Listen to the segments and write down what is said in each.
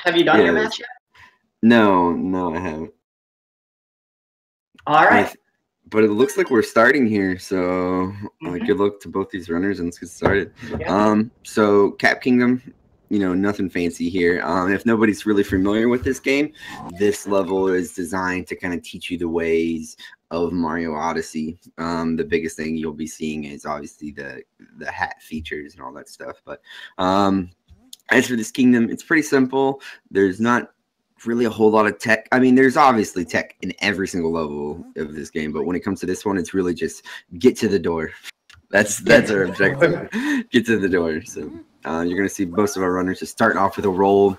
Have you done your match yet? No, I haven't. All right. But it looks like we're starting here, so good luck to both these runners, and let's get started. Yeah. So Cap Kingdom, nothing fancy here. If nobody's really familiar with this game, this level is designed to kind of teach you the ways of Mario Odyssey. The biggest thing you'll be seeing is obviously the hat features and all that stuff. But as for this kingdom, it's pretty simple. There's not really a whole lot of tech. I mean, there's obviously tech in every single level of this game, but when it comes to this one, it's really just get to the door. That's our objective. Get to the door. So you're going to see most of our runners just starting off with a roll.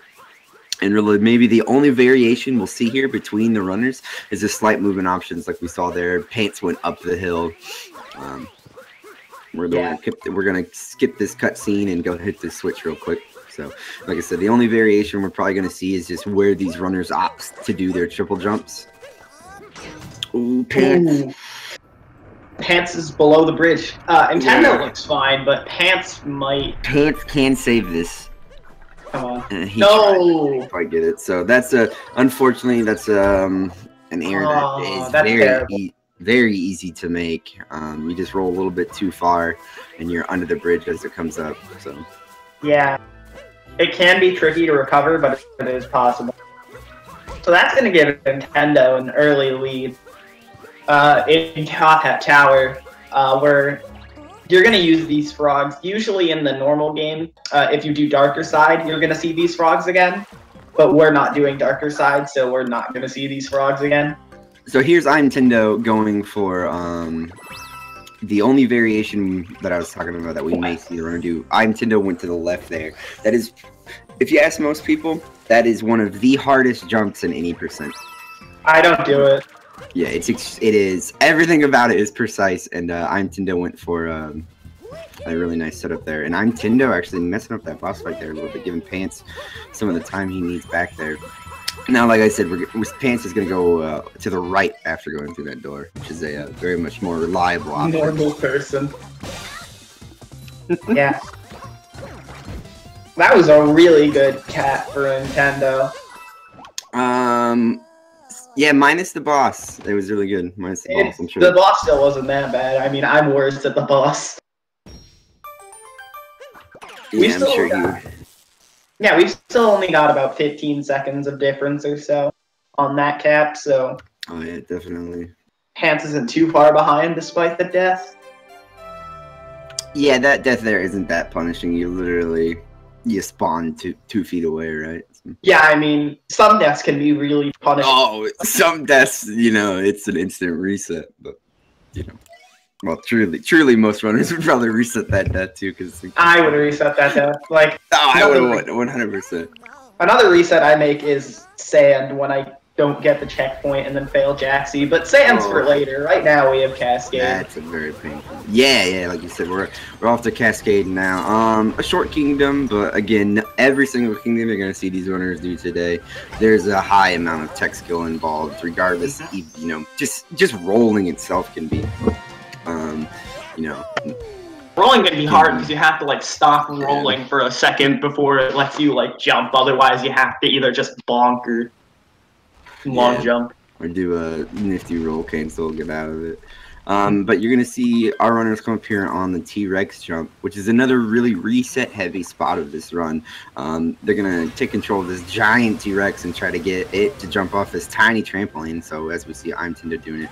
And really, maybe the only variation we'll see here between the runners is the slight movement options like we saw there. p4ntz went up the hill. We're going to skip this cutscene and go hit this switch real quick. So, like I said, the only variation we're probably going to see is just where these runners opt to do their triple jumps. Ooh, p4ntz. p4ntz is below the bridge. IMtendo looks fine, but p4ntz might. p4ntz can save this. Come on. No! If I get it. So, that's unfortunately, that's an error that is very easy to make. You just roll a little bit too far, and you're under the bridge as it comes up. So, yeah. It can be tricky to recover, but it is possible. So that's going to give IMtendo an early lead in Top Hat Tower, where you're going to use these frogs. Usually in the normal game, if you do Darker Side, you're going to see these frogs again. But we're not doing Darker Side, so we're not going to see these frogs again. So here's IMtendo going for the only variation that I was talking about that we may see the runner do. IMtendo went to the left there. That is, if you ask most people, that is one of the hardest jumps in any percent. I don't do it. Yeah, it is. Everything about it is precise, and IMtendo went for a really nice setup there. And IMtendo actually messing up that boss fight there a little bit, giving p4ntz some of the time he needs back there. Now, like I said, p4ntz is going to go to the right after going through that door, which is a very much more reliable option. Normal person. Yeah. That was a really good cat for IMtendo. Yeah, minus the boss. It was really good. Minus the boss, I'm sure. The boss still wasn't that bad. I mean, I'm worse at the boss. Yeah, I'm sure you... Yeah, we've still only got about 15 seconds of difference or so on that cap, so... Oh, yeah, definitely. p4ntz isn't too far behind despite the death. Yeah, that death there isn't that punishing. You spawn 2 feet away, right? Yeah, I mean, some deaths can be really punishing. Oh, some deaths, it's an instant reset, but, well, truly, most runners would probably reset that death too. Cause I would reset that death. Like, I would 100%. Another reset I make is sand when I don't get the checkpoint and then fail Jaxie. But sand's for later. Right now we have Cascade. That's a very painful. Yeah, like you said, we're off to Cascade now. A short kingdom, but again, every single kingdom you're gonna see these runners do today, there's a high amount of tech skill involved. Regardless, just rolling itself can be. Rolling can be hard because you have to stop rolling for a second before it lets you jump. Otherwise, you have to either just bonk or long jump or do a nifty roll cancel, get out of it. But you're gonna see our runners come up here on the T-Rex jump, which is another really reset heavy spot of this run. They're gonna take control of this giant T-Rex and try to get it to jump off this tiny trampoline. So as we see IMtendo doing it.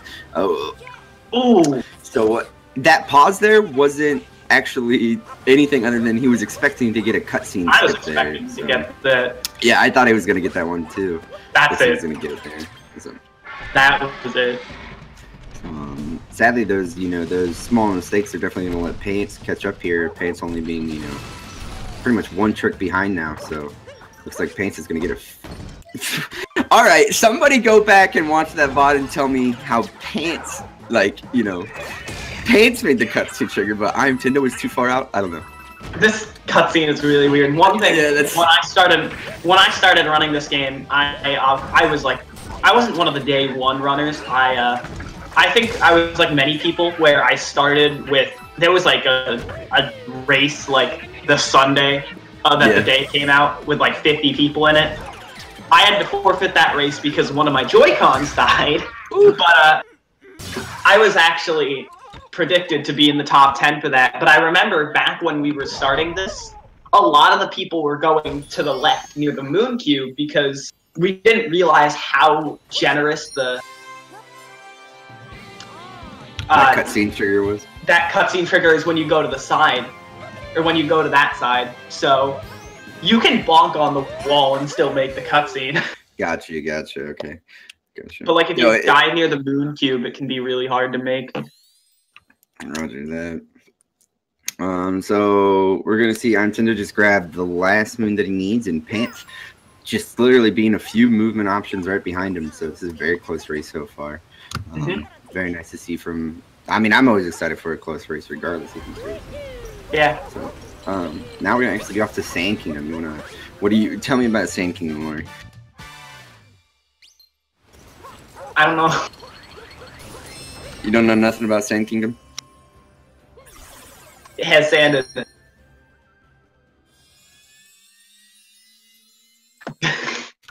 Ooh. So that pause there wasn't actually anything other than he was expecting to get a cutscene. I was expecting to get that. Yeah, I thought he was gonna get that one too. That's it. He was gonna get it there. So, that was it. Sadly, those small mistakes are definitely gonna let p4ntz catch up here. p4ntz only being pretty much one trick behind now. So looks like p4ntz is gonna get a. All right, somebody go back and watch that VOD and tell me how p4ntz. p4ntz made the cutscene trigger, but IMtendo was too far out. I don't know. This cutscene is really weird. One thing, when I started running this game, I was I wasn't one of the day one runners. I think I was like many people, where I started with there was a race the Sunday that the day came out with 50 people in it. I had to forfeit that race because one of my Joy-Cons died. But I was actually predicted to be in the top 10 for that. But I remember back when we were starting this, a lot of the people were going to the left near the moon cube because we didn't realize how generous the that cutscene trigger was. That cutscene trigger is when you go to the side, or when you go to that side. So you can bonk on the wall and still make the cutscene. Gotcha, okay. Gotcha. But like if you die near the moon cube, it can be really hard to make. Roger that. So we're gonna see IMtendo just grab the last moon that he needs, and p4ntz just literally being a few movement options right behind him. So this is a very close race so far. Very nice to see from. I mean, I'm always excited for a close race, regardless of who's racing. Yeah. So now we're gonna actually get off to Sand Kingdom. You wanna? What do you tell me about Sand Kingdom, Lori? I don't know. You don't know nothing about Sand Kingdom? It has sand in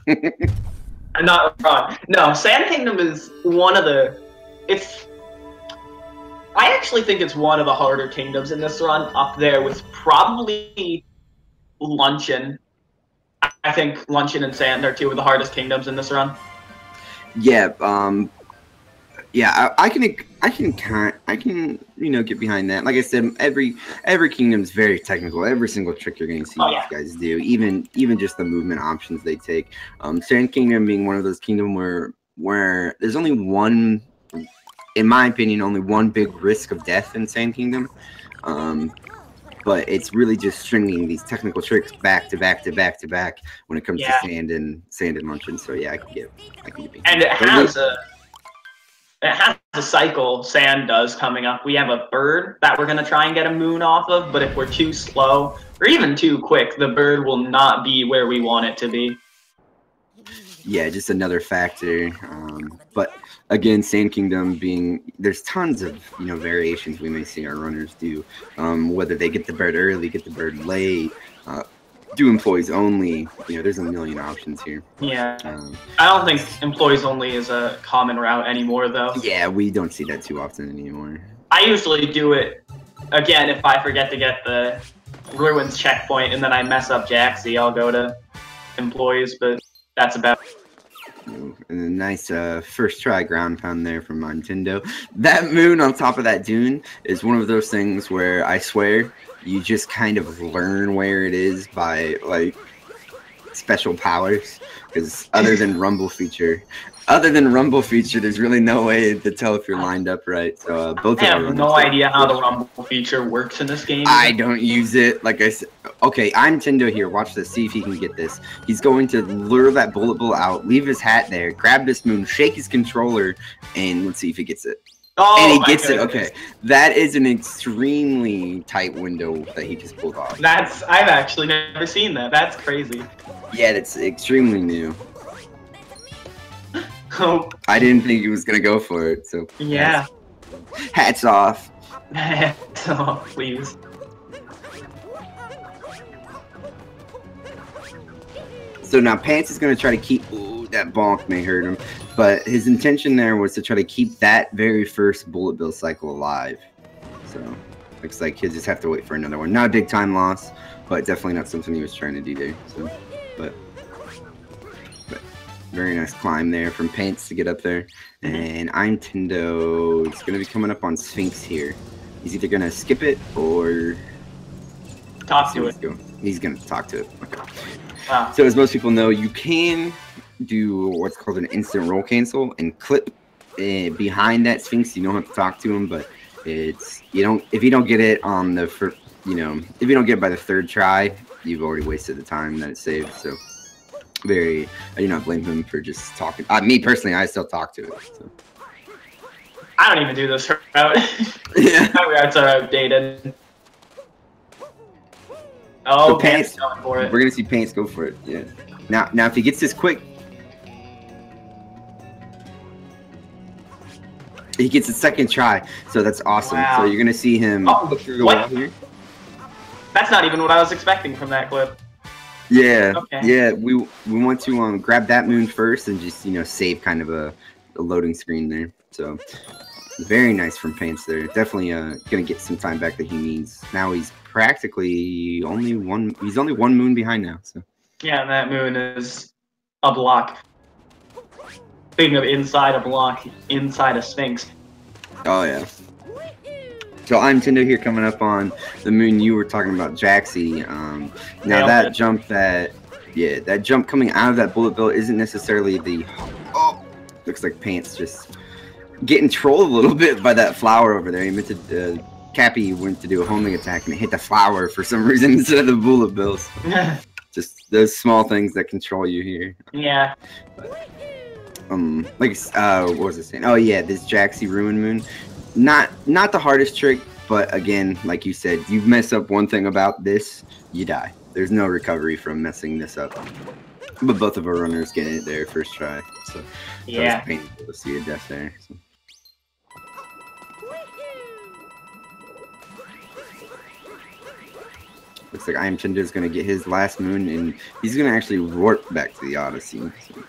it. I'm not wrong. No, Sand Kingdom is one of the... I actually think it's one of the harder kingdoms in this run, up there with probably Luncheon. I think Luncheon and Sand are two of the hardest kingdoms in this run. Yeah, yeah, I can get behind that. Like I said, every kingdom's very technical. Every single trick you're going to see these guys do, even just the movement options they take. Sand Kingdom being one of those kingdoms where there's only one, in my opinion, only one big risk of death in Sand Kingdom. But it's really just stringing these technical tricks back to back to back to back when it comes to Sand and Luncheon. So yeah, I can get behind. And it has a cycle. Sand does coming up. We have a bird that we're gonna try and get a moon off of, but if we're too slow or even too quick, the bird will not be where we want it to be. Yeah, just another factor. But again, Sand Kingdom being, there's tons of variations we may see our runners do. Whether they get the bird early, get the bird late, do employees only. There's a million options here. Yeah. I don't think employees only is a common route anymore, though. Yeah, we don't see that too often anymore. I usually do it, again, if I forget to get the Ruins checkpoint and then I mess up Jaxie, I'll go to employees, but that's about it. And a nice first try ground pound there from IMtendo. That moon on top of that dune is one of those things where I swear you just kind of learn where it is by like special powers, because other than rumble feature, there's really no way to tell if you're lined up right. So both. I have no idea how the rumble feature works in this game. I don't use it. Like I said, okay, IMtendo here. Watch this. See if he can get this. He's going to lure that bullet bill out, leave his hat there, grab this moon, shake his controller, and let's see if he gets it. Oh, and he gets it. Okay, that is an extremely tight window that he just pulled off. I've actually never seen that. That's crazy. Yeah, it's extremely new. Oh. I didn't think he was gonna go for it. So yeah, hats off. Hats off, please. So now p4ntz is going to try to keep... Ooh, that bonk may hurt him. But his intention there was to try to keep that very first bullet bill cycle alive. So, looks like he'll just have to wait for another one. Not a big time loss, but definitely not something he was trying to do there. So, but very nice climb there from p4ntz to get up there. And IMtendo is going to be coming up on Sphinx here. He's either going to skip it or... Talk to it. He's going to talk to it. Okay. Wow. So as most people know, you can do what's called an instant roll cancel and clip behind that Sphinx. You don't have to talk to him, but if you don't get it on the if you don't get it by the third try, you've already wasted the time that it saved. So I do not blame him for just talking. Me personally, I still talk to it. So. I don't even do this route. Yeah. My routes are outdated. Oh, so p4ntz going for it. We're gonna see p4ntz go for it. Yeah. Now, if he gets this quick, he gets a second try. So that's awesome. Wow. So you're gonna see him look through the wall here. That's not even what I was expecting from that clip. Yeah, Okay. yeah. We want to grab that moon first and just save kind of a loading screen there. So very nice from p4ntz there. Definitely gonna get some time back that he needs. Now he's practically only one. He's only one moon behind now. So yeah, and that moon is a block. Speaking of inside a block, inside a Sphinx. Oh yeah. So IMtendo here coming up on the moon you were talking about, Jaxie. Now that jump that jump coming out of that bullet bill isn't necessarily the looks like p4ntz just getting trolled a little bit by that flower over there. He meant to Cappy went to do a homing attack and it hit the flower for some reason instead of the bullet bills. Just those small things that control you here. Yeah. Like what was I saying? Oh yeah, this Jaxie Ruin Moon. Not the hardest trick, but again, like you said, you mess up one thing about this, you die. There's no recovery from messing this up. But both of our runners get it there first try, so yeah, it's painful to see a death there. So. Looks like IMtendo is going to get his last moon, and he's going to actually warp back to the Odyssey. So.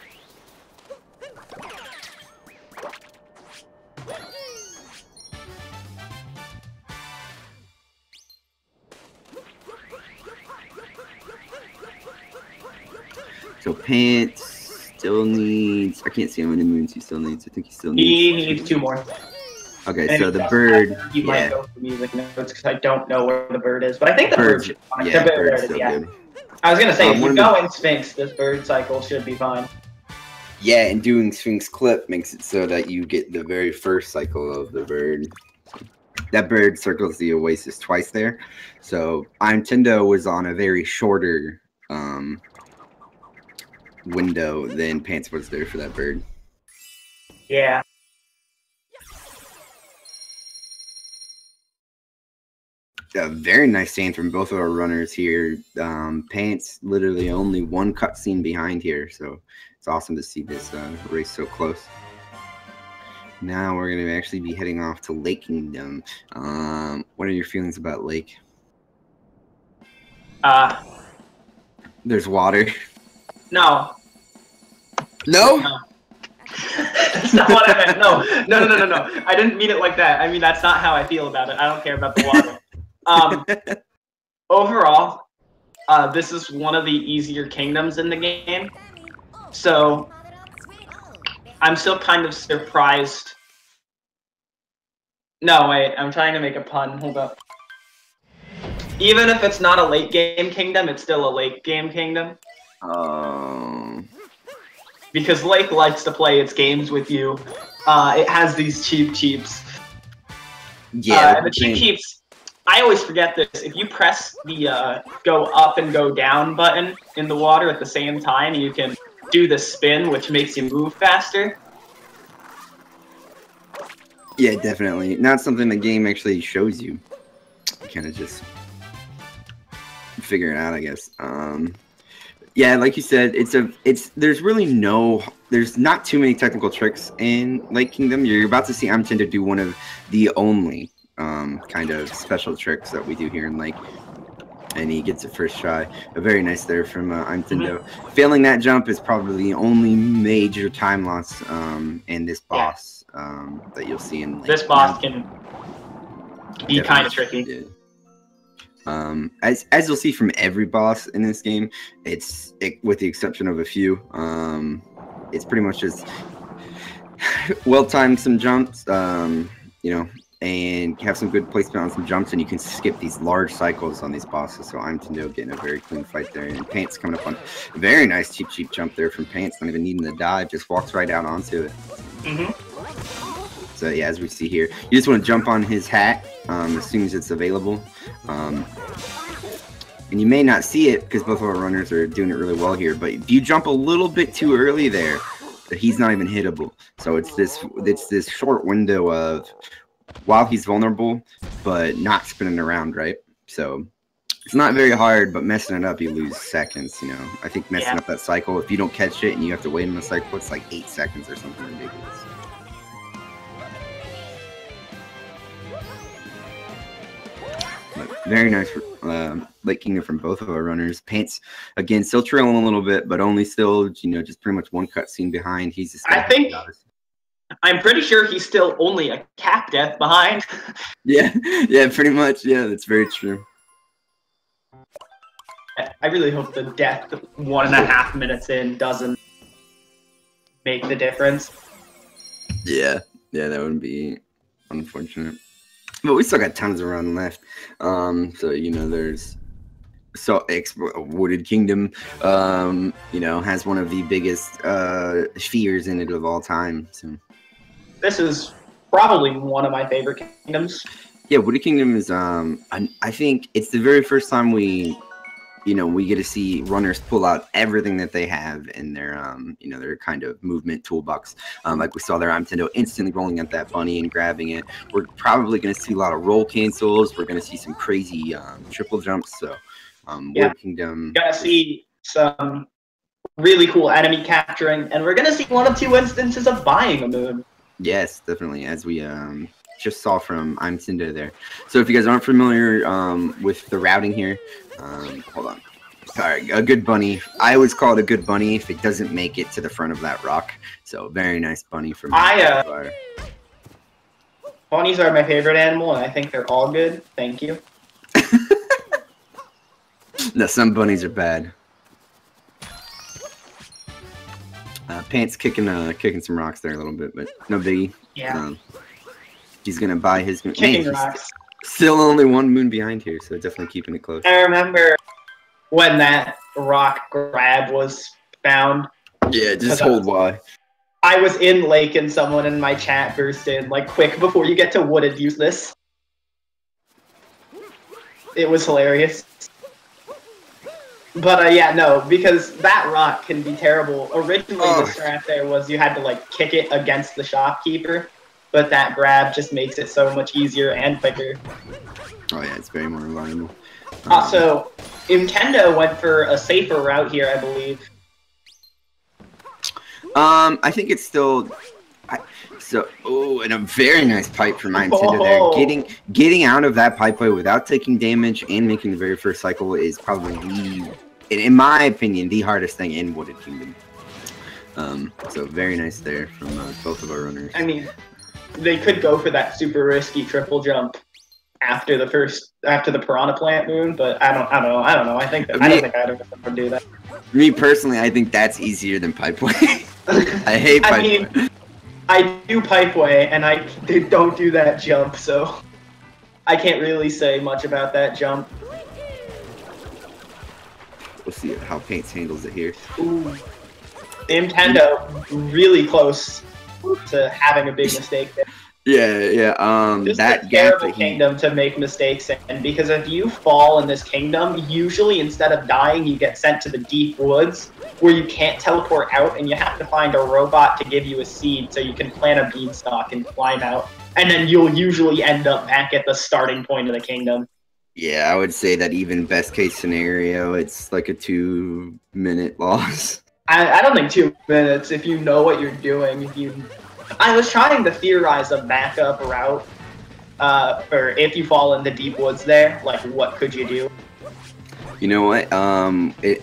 So p4ntz still needs. I can't see how many moons he still needs. I think he still needs. He needs 2 more. Okay, and so the bird. You might go for music notes because I don't know where the bird is, but I think the bird should be fine. Yeah, the bird's still good. I was gonna say if you go in Sphinx, this bird cycle should be fine. Yeah, and doing Sphinx clip makes it so that you get the very first cycle of the bird. That bird circles the oasis twice there. So IMtendo was on a very shorter window than p4ntz was there for that bird. Yeah. A very nice stand from both of our runners here. p4ntz literally only one cutscene behind here, so it's awesome to see this race so close. Now we're going to actually be heading off to Lake Kingdom. What are your feelings about Lake? There's water. No. No? No. That's not what I meant. No. I didn't mean it like that. I mean, that's not how I feel about it. I don't care about the water. Overall, this is one of the easier kingdoms in the game. So, I'm still kind of surprised. No, wait. I'm trying to make a pun. Hold up. Even if it's not a late game kingdom, it's still a late game kingdom. Because Lake likes to play its games with you. It has these cheeps. Yeah. And the cheeps, I always forget this. If you press the go up and go down button in the water at the same time, you can do the spin, which makes you move faster. Yeah, definitely. Not something the game actually shows you. You kind of just figure it out, I guess. Yeah, like you said, there's not too many technical tricks in Lake Kingdom. You're about to see IMtendo do one of the only kind of special tricks that we do here in Lake. And he gets it first try. Very nice there from IMtendo. Failing that jump is probably the only major time loss in this boss that you'll see in Lake. This boss can be kind of tricky. Yeah. As you'll see from every boss in this game, with the exception of a few, it's pretty much just well-timed some jumps, and have some good placement on some jumps, and you can skip these large cycles on these bosses. So IMtendo getting a very clean fight there, and p4ntz coming up on a very nice cheap jump there from p4ntz, not even needing to dive, just walks right out onto it. So yeah, as we see here, you just want to jump on his hat as soon as it's available. And you may not see it because both of our runners are doing it really well here, but if you jump a little bit too early there, he's not even hittable. So it's this short window of while he's vulnerable, but not spinning around, right? So it's not very hard, but messing it up, you lose seconds, I think messing up that cycle, if you don't catch it and you have to wait in the cycle, it's like 8 seconds or something ridiculous. But very nice late kingdom from both of our runners. p4ntz, again, still trailing a little bit, but only still, just pretty much one cutscene behind. He's just I'm pretty sure he's still only a cap death behind. Yeah, pretty much. Yeah, that's very true. I really hope the death 1.5 minutes in doesn't make the difference. Yeah, that would be unfortunate. But we still got tons of run left. So there's Wooded Kingdom, has one of the biggest fears in it of all time. So this is probably one of my favorite kingdoms. Yeah, Wooded Kingdom is I think it's the very first time we get to see runners pull out everything that they have in their their kind of movement toolbox. Like we saw there, IMtendo instantly rolling at that bunny and grabbing it. We're probably going to see a lot of roll cancels. We're going to see some crazy triple jumps. So Wooded Kingdom. Gonna see some really cool enemy capturing, and we're gonna see 1 of 2 instances of buying a moon. Yes, definitely, as we just saw from IMtendo there. So if you guys aren't familiar with the routing here, hold on. Sorry, a good bunny. I always call it a good bunny if it doesn't make it to the front of that rock. So very nice bunny from bunnies are my favorite animal, and I think they're all good. Thank you. No, some bunnies are bad. p4ntz kicking some rocks there a little bit, but no biggie. Yeah. He's gonna buy his kicking rocks. Still only 1 moon behind here, so definitely keeping it close. I remember when that rock grab was found. Yeah, just hold Y. I was in Lake and someone in my chat burst in, like, quick, before you get to Wooded, use this. It was hilarious. But, yeah, no, because that rock can be terrible. Originally, the strat there was you had to, like, kick it against the shopkeeper, but that grab just makes it so much easier and quicker. Oh, yeah, it's very more reliable. Also, IMtendo went for a safer route here, I believe. I think it's still... and a very nice pipe from IMtendo there. Getting out of that pipeway without taking damage and making the very first cycle is probably, in my opinion, the hardest thing in Wooded Kingdom. So very nice there from both of our runners. I mean, they could go for that super risky triple jump after the piranha plant moon, but I don't know. I don't think I'd ever do that. Me personally, I think that's easier than pipeway. I hate pipeway. I mean, I do pipeway, and I don't do that jump, so I can't really say much about that jump. We'll see how p4ntz handles it here. Ooh. IMtendo really close to having a big mistake there. Yeah. Just that a terrible kingdom to make mistakes in, because if you fall in this kingdom, usually instead of dying, you get sent to the deep woods where you can't teleport out, and you have to find a robot to give you a seed so you can plant a beanstalk and climb out, and then you'll usually end up back at the starting point of the kingdom. Yeah, I would say that even best case scenario, it's like a 2-minute loss. I don't think 2 minutes if you know what you're doing. I was trying to theorize a backup route for if you fall in the deep woods there, like what could you do? You know what?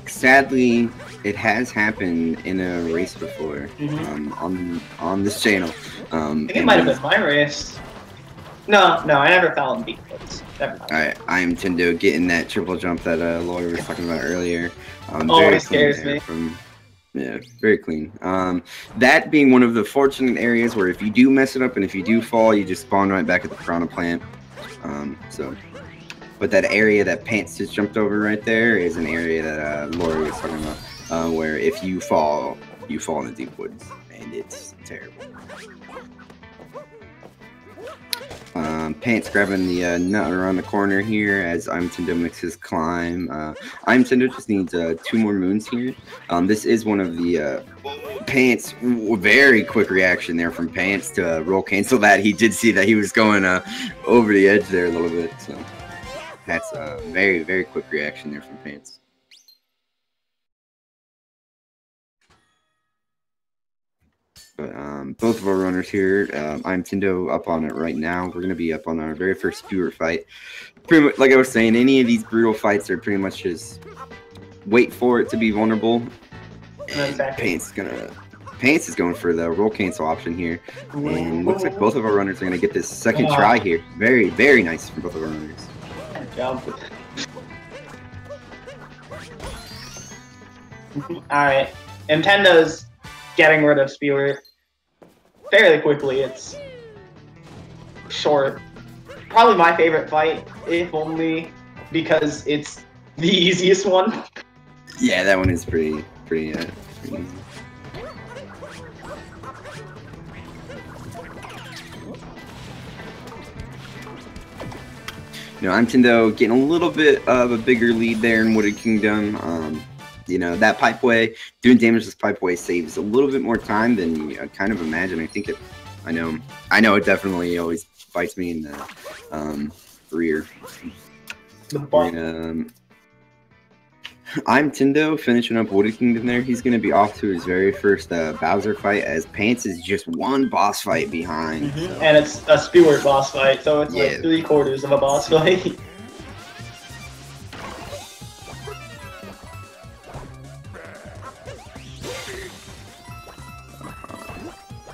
Sadly, it has happened in a race before on this channel. I think it might have been my race. No, I never fell in deep woods. Never mind. All right, IMtendo getting that triple jump that Laura was talking about earlier. It scares me. Yeah, very clean. That being one of the fortunate areas where if you do mess it up and if you do fall, you just spawn right back at the piranha plant. But that area that p4ntz just jumped over right there is an area that Laura was talking about, where if you fall in the deep woods, and it's terrible. p4ntz grabbing the nut around the corner here as IMtendo makes his climb. IMtendo just needs 2 more moons here. This is one of the p4ntz, very quick reaction there from p4ntz to roll cancel that. He did see that he was going over the edge there a little bit. So that's a very, very quick reaction there from p4ntz. But both of our runners here, IMtendo up on it right now. We're going to be up on our very first Spewer fight. Pretty much, like I was saying, any of these brutal fights are pretty much just wait for it to be vulnerable. And p4ntz is going for the roll cancel option here. And looks like both of our runners are going to get this second try here. Very, very nice from both of our runners. Alright. Nintendo's getting rid of Spewer fairly quickly. It's short. Probably my favorite fight, if only because it's the easiest one. Yeah, that one is pretty easy. You know, IMtendo getting a little bit of a bigger lead there in Wooded Kingdom. You know, that Pipeway, doing damage with Pipeway saves a little bit more time than you kind of imagine. I think I know it definitely always bites me in the rear. IMtendo finishing up Wooded Kingdom there. He's going to be off to his very first Bowser fight, as p4ntz is just one boss fight behind. So. And it's a Spewer boss fight, so it's like 3/4 of a boss fight.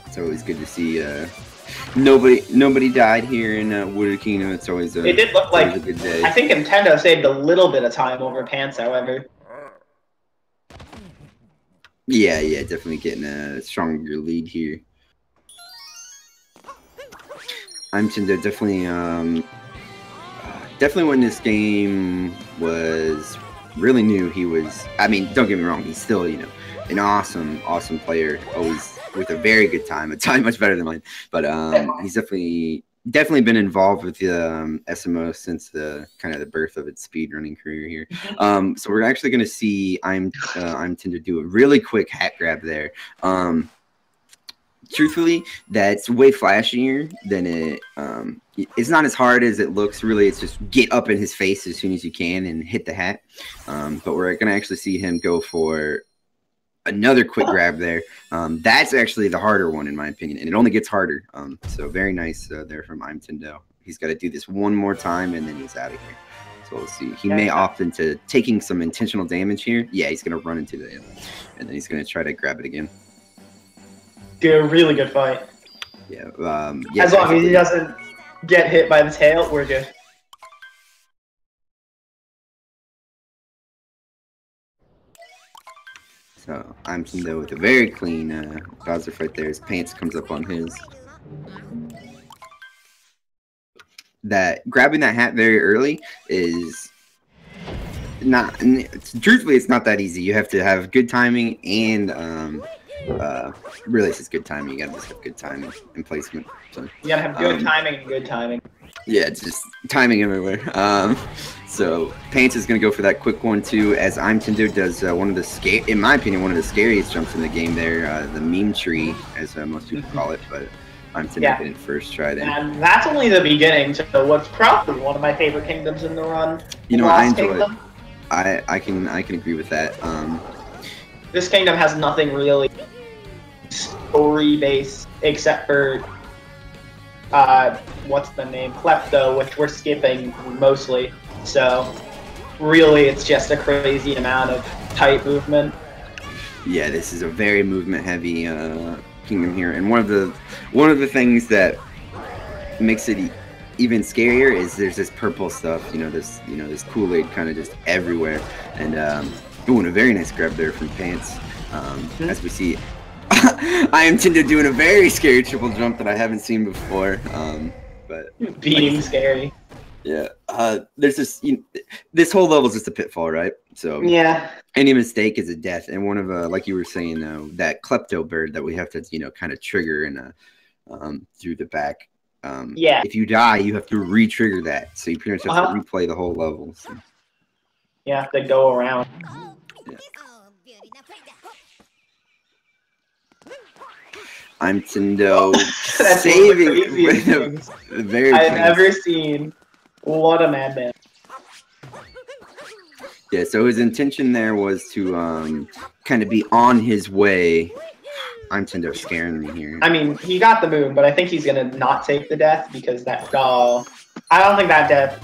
It's always good to see nobody died here in Wooded Kingdom. It's always it did look like a good day. I think Nintendo saved a little bit of time over p4ntz, however. Yeah, definitely getting a stronger lead here. IMtendo definitely when this game was really new, he was, I mean, don't get me wrong, he's still, you know, an awesome player, always with a very good time, a time much better than mine. But he's definitely been involved with the SMO since the kind of the birth of its speedrunning career here. So we're actually going to see IMtendo do a really quick hat grab there. Truthfully, that's way flashier than it. It's not as hard as it looks. Really, it's just get up in his face as soon as you can and hit the hat. But we're going to actually see him go for another quick grab there. That's actually the harder one in my opinion, and it only gets harder. So very nice there from IMtendo. He's got to do this one more time, and then he's out of here. So we'll see. He may opt into taking some intentional damage here. Yeah, he's going to run into it, and then he's going to try to grab it again. Do a really good fight. Yeah. As long as he doesn't get hit by the tail, we're good. So IMtendo with a very clean Bowser fight there. His p4ntz comes up on his. That grabbing that hat very early is not. Truthfully, it's not that easy. You have to have good timing and really, it's just good timing. You gotta just have good timing and placement. So you gotta have good timing and good timing. Yeah, it's just timing everywhere. So p4ntz is gonna go for that quick one too, as IMtendo does one of the in my opinion, one of the scariest jumps in the game there, the meme tree, as most people call it, but IMtendo didn't first try that. And that's only the beginning to what's probably one of my favorite kingdoms in the run. You know, I enjoy it. I can agree with that. This kingdom has nothing really story-based except for what's the name? Klepto, which we're skipping mostly. So really it's just a crazy amount of tight movement. Yeah, this is a very movement-heavy kingdom here, and one of the things that makes it even scarier is there's this purple stuff. This Kool-Aid kind of just everywhere, and doing a very nice grab there from p4ntz. As we see, IMtendo doing a very scary triple jump that I haven't seen before. But being scary. Yeah, there's this. This whole level is just a pitfall, right? So yeah, any mistake is a death. And one of like you were saying, that Klepto bird that we have to kind of trigger and through the back. Yeah. If you die, you have to re-trigger that. So you pretty much have to replay the whole level. So. You have to go around. Yeah. IMtendo saving with a very. I've ever seen. What a madman. Yeah, so his intention there was to kind of be on his way IMtendo scaring me here. I mean, he got the moon, but I think he's gonna not take the death because that. Oh, I don't think that death.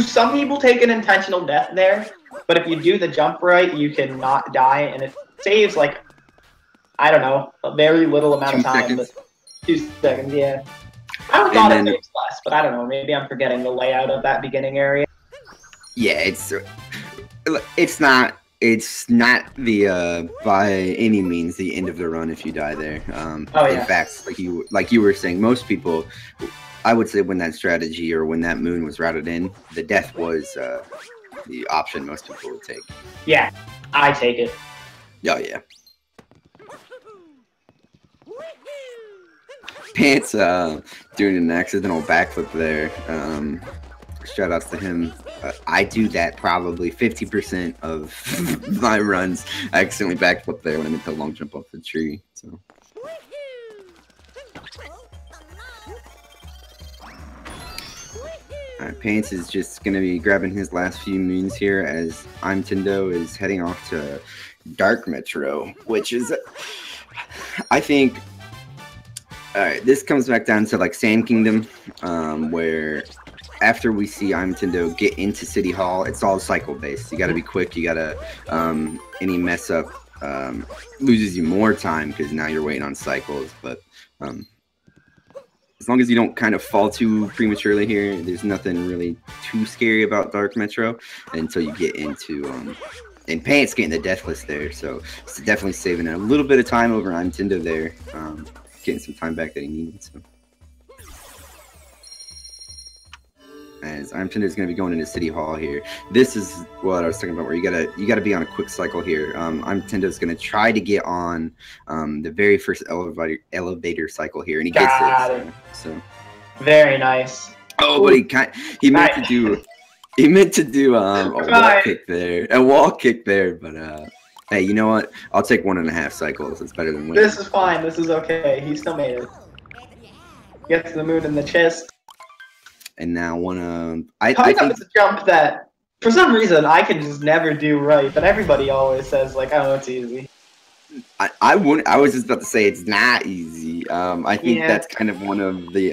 Some people take an intentional death there, but if you do the jump right, you can not die, and it saves like, I don't know, a very little amount of time. 2 seconds. But 2 seconds, yeah. I would thought it saves less, but I don't know. Maybe I'm forgetting the layout of that beginning area. Yeah, it's not the by any means the end of the run if you die there. In fact, like you were saying, most people, I would say, when that strategy or when that moon was routed in, the death was the option most people would take. Yeah, I take it. Oh yeah. p4ntz doing an accidental backflip there. Shout outs to him. I do that probably 50% of my runs. I accidentally backflip there when I meant to long jump off the tree. So. Alright, p4ntz is just going to be grabbing his last few moons here as IMtendo is heading off to Dark Metro, which is, I think, alright, this comes back down to like Sand Kingdom, where after we see IMtendo get into City Hall, it's all cycle based. You got to be quick. You got to, any mess up loses you more time because now you're waiting on cycles. But as long as you don't kind of fall too prematurely here, there's nothing really too scary about Dark Metro until you get into, and p4ntz getting the death list there. So it's definitely saving a little bit of time over IMtendo there, getting some time back that he needed. So. As IMtendo is going to be going into City Hall here. This is what I was talking about, where you gotta be on a quick cycle here. IMtendo is going to try to get on the very first elevator cycle here, and he gets it. So very nice. Oh, but he meant to do a wall kick there, but hey, you know what? I'll take 1.5 cycles. It's better than winning. This is fine. This is okay. He still made it. Gets the moon in the chest. And now I think it's a jump that, for some reason, I can just never do right, but everybody always says, like, oh, it's easy. I was just about to say it's not easy. I think that's kind of one of the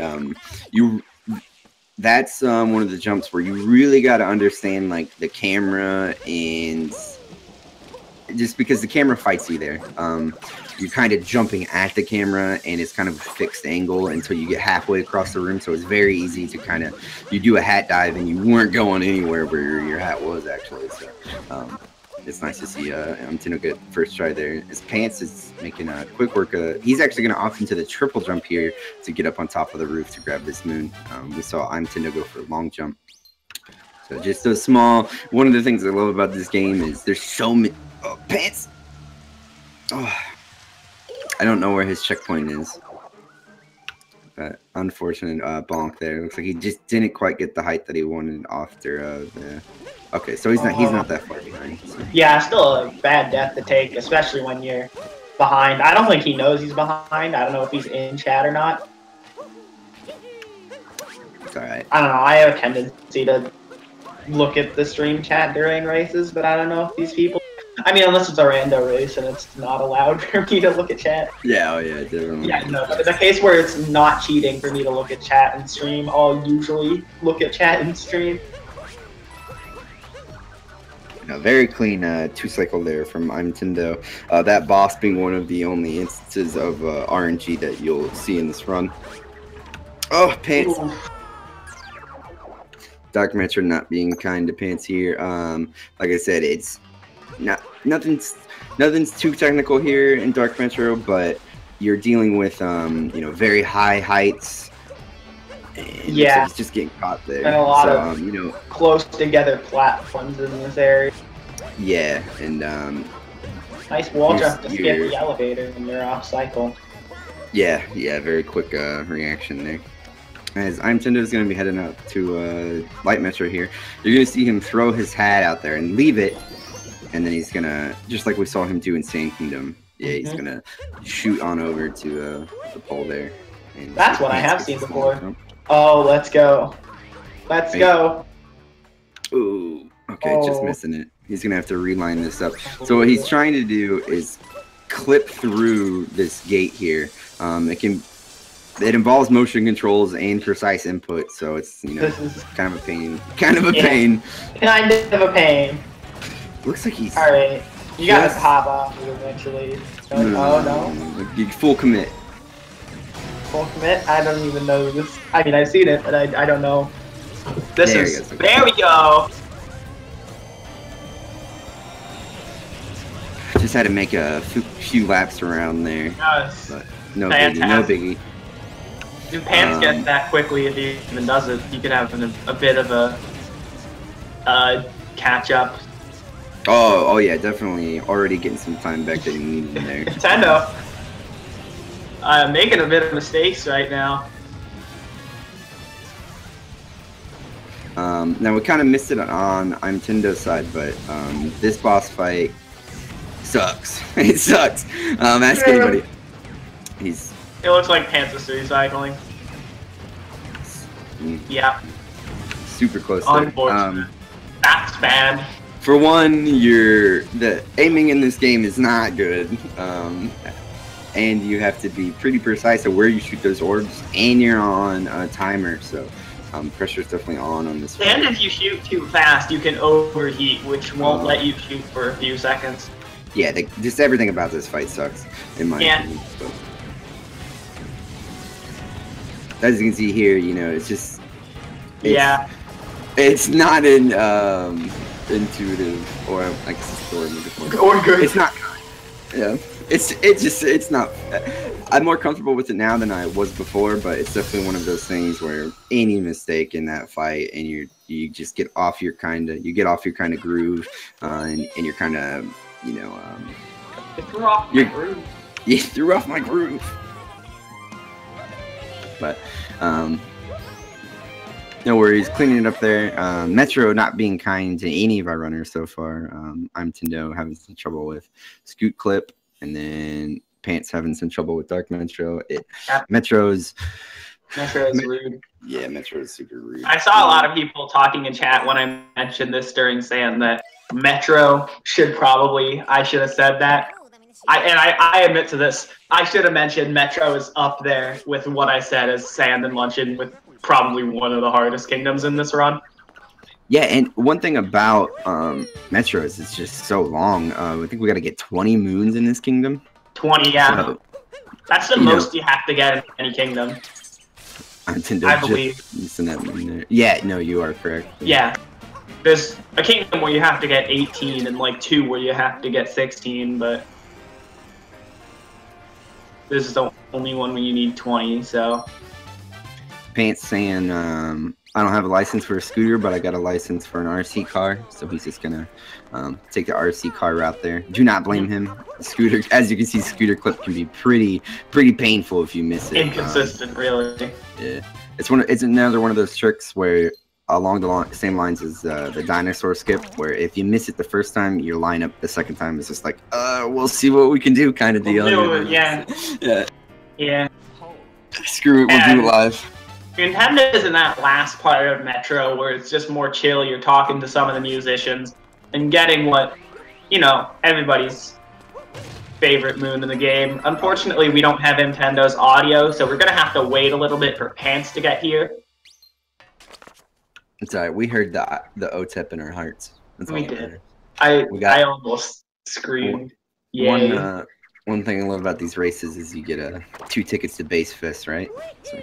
that's one of the jumps where you really got to understand like the camera, and just because the camera fights you there. You're kind of jumping at the camera, and it's kind of a fixed angle until you get halfway across the room. So it's very easy to kind of, you do a hat dive and you weren't going anywhere where your hat was actually. So it's nice to see IMtendo get first try there. As p4ntz is making a quick work. He's actually going to opt into the triple jump here to get up on top of the roof to grab this moon. We saw IMtendo go for a long jump. So just a small, one of the things I love about this game is there's so many, p4ntz. Oh. I don't know where his checkpoint is. But unfortunate bonk there. Looks like he just didn't quite get the height that he wanted after okay, so he's not that far behind. So. Yeah, still a bad death to take, especially when you're behind. I don't think he knows he's behind. I don't know if he's in chat or not. It's alright. I don't know. I have a tendency to look at the stream chat during races, but I don't know if these people. I mean, unless it's a rando race and it's not allowed for me to look at chat. Yeah, oh yeah, definitely. Yeah, no, but in the case where it's not cheating for me to look at chat and stream, I'll usually look at chat and stream. Very clean 2-cycle there from IMtendo. That boss being one of the only instances of RNG that you'll see in this run. Oh, p4ntz. Dark Metro not being kind to p4ntz here. Like I said, it's nothing's too technical here in Dark Metro, but you're dealing with very high heights. And yeah, it's just getting caught there. And a lot of close together platforms in this area. Yeah, and nice wall jump to skip the elevator when you're off cycle. Yeah, very quick reaction there. As IMtendo is going to be heading up to Light Metro here, you're going to see him throw his hat out there and leave it. And then he's gonna, just like we saw him do in Sand Kingdom, he's gonna shoot on over to the pole there. And that's what I have seen before. Oh, let's go. Let's go. Ooh, okay, just missing it. He's gonna have to reline this up. So what he's trying to do is clip through this gate here. It involves motion controls and precise input, so it's, you know, kind of a pain. Kind of a pain. Kind of a pain. Looks like he's... Alright, you gotta pop off eventually. Oh, no. Full commit. Full commit? I don't even know this. I mean, I've seen it, but I don't know. There we go! Just had to make a few laps around there. Yes. But no biggie, no biggie. If p4ntz gets that quickly, if he even does it, you could have a bit of a catch up. Oh yeah, definitely already getting some time back that he needed in there. Nintendo, making a bit of mistakes right now. Now we kind of missed it on IMtendo's side, but this boss fight sucks. It sucks. Ask anybody. It looks like p4ntz is recycling. Yeah. Super close. Unfortunate. That's bad. For one, the aiming in this game is not good, and you have to be pretty precise of where you shoot those orbs, and you're on a timer, so pressure's definitely on this fight. And if you shoot too fast, you can overheat, which won't let you shoot for a few seconds. Yeah, just everything about this fight sucks, in my opinion. So. As you can see here, you know, it's not intuitive, or I guess it's the word I'm looking for. Or good. It's not. Yeah, it's not. I'm more comfortable with it now than I was before, but it's definitely one of those things where any mistake in that fight, and you just get off your kind of groove, and you're kind of, you know, you threw off my groove. You threw off my groove. But no worries, cleaning it up there. Metro not being kind to any of our runners so far. IMtendo having some trouble with Scoot Clip, and then p4ntz having some trouble with Dark Metro. Metro's rude. Yeah, Metro is super rude. I saw a lot of people talking in chat when I mentioned this during Sand that Metro should probably, I should have said that. I admit to this. I should have mentioned Metro is up there with what I said as Sand and Luncheon with probably one of the hardest kingdoms in this run. Yeah, and one thing about Metro is it's just so long. I think we got to get 20 moons in this kingdom. 20, yeah. So, that's the most you have to get in any kingdom. I believe. Yeah, no, you are correct. Yeah. There's a kingdom where you have to get 18 and like 2 where you have to get 16, but this is the only one where you need 20, so. p4ntz saying, I don't have a license for a scooter, but I got a license for an RC car, so he's just gonna take the RC car route there. Do not blame him. Scooter, as you can see, scooter clip can be pretty painful if you miss it. Inconsistent, really. Yeah, it's another one of those tricks where along the same lines as the dinosaur skip, where if you miss it the first time, your lineup the second time is just like, we'll see what we can do kind of deal. Yeah. Screw it, we'll do it live. Nintendo is in that last part of Metro where it's just more chill. You're talking to some of the musicians and getting what, you know, everybody's favorite moon in the game. Unfortunately, we don't have IMtendo's audio, so we're going to have to wait a little bit for p4ntz to get here. It's alright. We heard the OTEP in our hearts. That's we did. I almost screamed. Yay. One thing I love about these races is you get 2 tickets to Base Fest, right? So.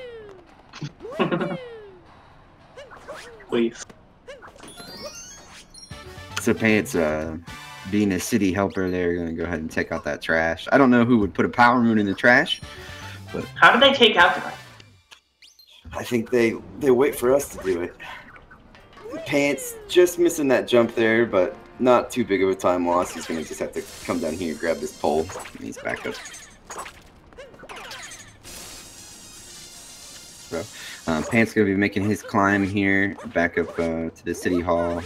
Please. So p4ntz, being a city helper, they're gonna go ahead and take out that trash. I don't know who would put a power moon in the trash, but how do they take out the trash? I think they wait for us to do it. p4ntz just missing that jump there, but not too big of a time loss. He's gonna just have to come down here and grab this pole, and he's back up. So, p4ntz gonna be making his climb here, back up to the city hall,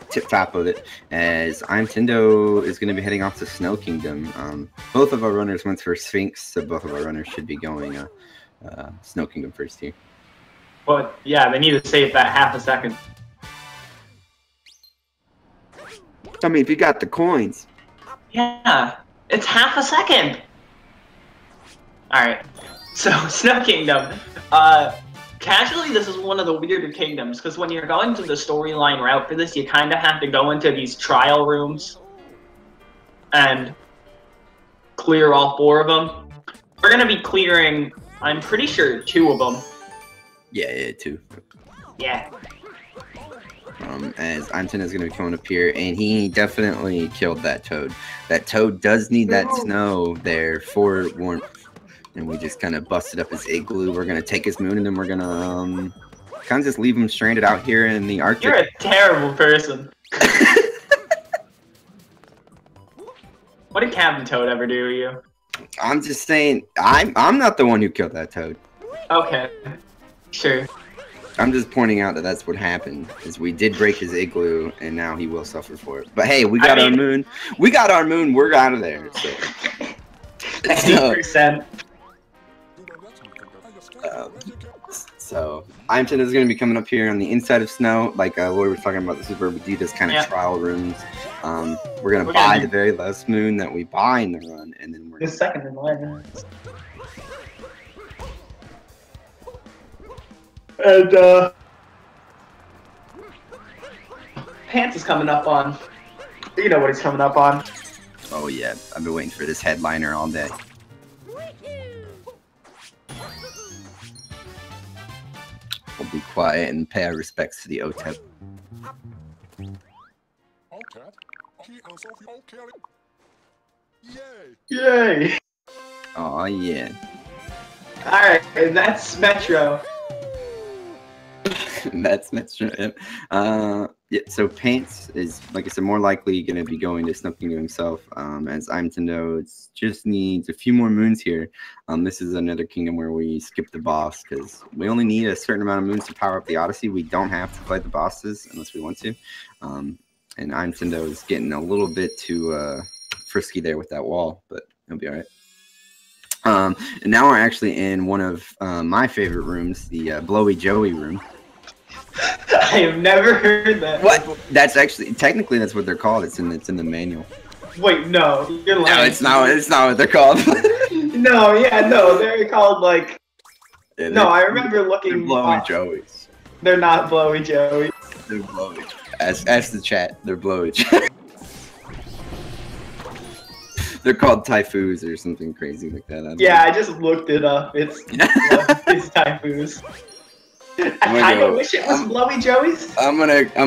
tip top of it, as IMtendo is gonna be heading off to Snow Kingdom. Both of our runners went for Sphinx, so both of our runners should be going Snow Kingdom first here. But yeah, they need to save that half a second. I mean, if you got the coins. Yeah, It's half a second. Alright. So, Snow Kingdom. Casually, this is one of the weirder kingdoms, because when you're going to the storyline route for this, you kind of have to go into these trial rooms and clear all 4 of them. We're going to be clearing, I'm pretty sure, 2 of them. Yeah, 2. Yeah. As IMtendo's going to be coming up here, and he definitely killed that toad. That toad does need that snow there for warmth. And we just kind of busted up his igloo. We're going to take his moon, and then we're going to kind of just leave him stranded out here in the Arctic. You're a terrible person. What did Captain Toad ever do to you? I'm just saying, I'm not the one who killed that toad. Okay. Sure. I'm just pointing out that that's what happened, is we did break his igloo, and now he will suffer for it. But hey, we got our moon. We got our moon. We're out of there. So. 80%. So IMtendo is going to be coming up here on the inside of snow, like Lloyd was talking about. This is where we do this kind of trial rooms. We're going to buy the very last moon that we buy in the run, and then we're the second in line. And p4ntz is coming up on. You know what he's coming up on. Oh yeah, I've been waiting for this headliner all day. We'll be quiet and pay our respects to the OTEP. Yay! Oh yeah. Alright, and that's Metro. That's Metro. Yeah, so p4ntz is, like I said, more likely going to be going to Snow Kingdom himself. As IMtendo, it just needs a few more moons here. This is another kingdom where we skip the boss, because we only need a certain amount of moons to power up the Odyssey. We don't have to fight the bosses unless we want to. And IMtendo is getting a little bit too frisky there with that wall, but he'll be all right. And now we're actually in one of my favorite rooms, the Blowy Joey room. I have never heard that. What? That's actually, technically, that's what they're called. It's in the manual. Wait, no, you're lying. No, it's not. It's not what they're called. No, yeah, no, they're called like. Yeah, no, I remember looking. They're Blowy Joeys. They're not Blowy Joeys. They're Blowy. Ask the chat. They're Blowy Joeys. They're called Typhoos or something crazy like that. Yeah, I just looked it up. It's Typhoos. I kind of wish it was Blowy Joeys. I'm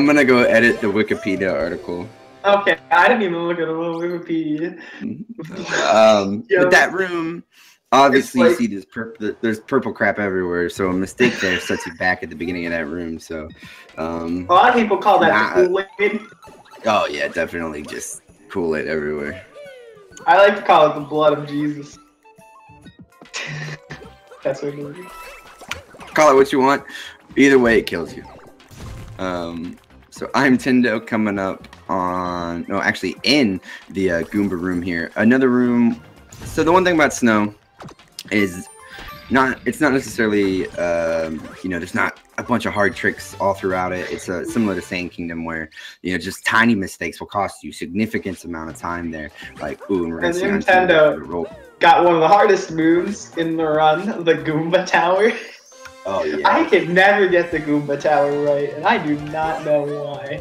gonna go edit the Wikipedia article. Okay, I didn't even look at the Wikipedia. But that room, obviously, like, you see there's purple crap everywhere. So a mistake there sets you back at the beginning of that room. So a lot of people call that Kool-Aid. Oh yeah, definitely just Kool-Aid everywhere. I like to call it the blood of Jesus. That's what it is. Call it what you want. Either way, it kills you. So IMtendo coming up on, no, actually in the Goomba room here. Another room. So the one thing about snow is it's not necessarily, you know, there's not a bunch of hard tricks all throughout it. It's similar to Sand Kingdom where, you know, just tiny mistakes will cost you significant amount of time there. Like, ooh, and we're going to see IMtendo got one of the hardest moves in the run, the Goomba Tower. Oh, yeah. I can never get the Goomba Tower right, and I do not know why.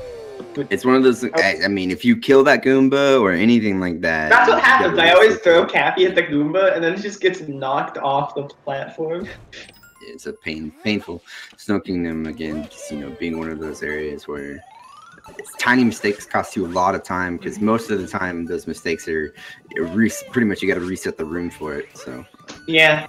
It's one of those, I mean, if you kill that Goomba or anything like that. That's what happens. I always throw Cappy at the Goomba, and then it just gets knocked off the platform. It's a painful. Snow Kingdom, again, just, you know, being one of those areas where tiny mistakes cost you a lot of time, because most of the time those mistakes are pretty much you got to reset the room for it. So yeah.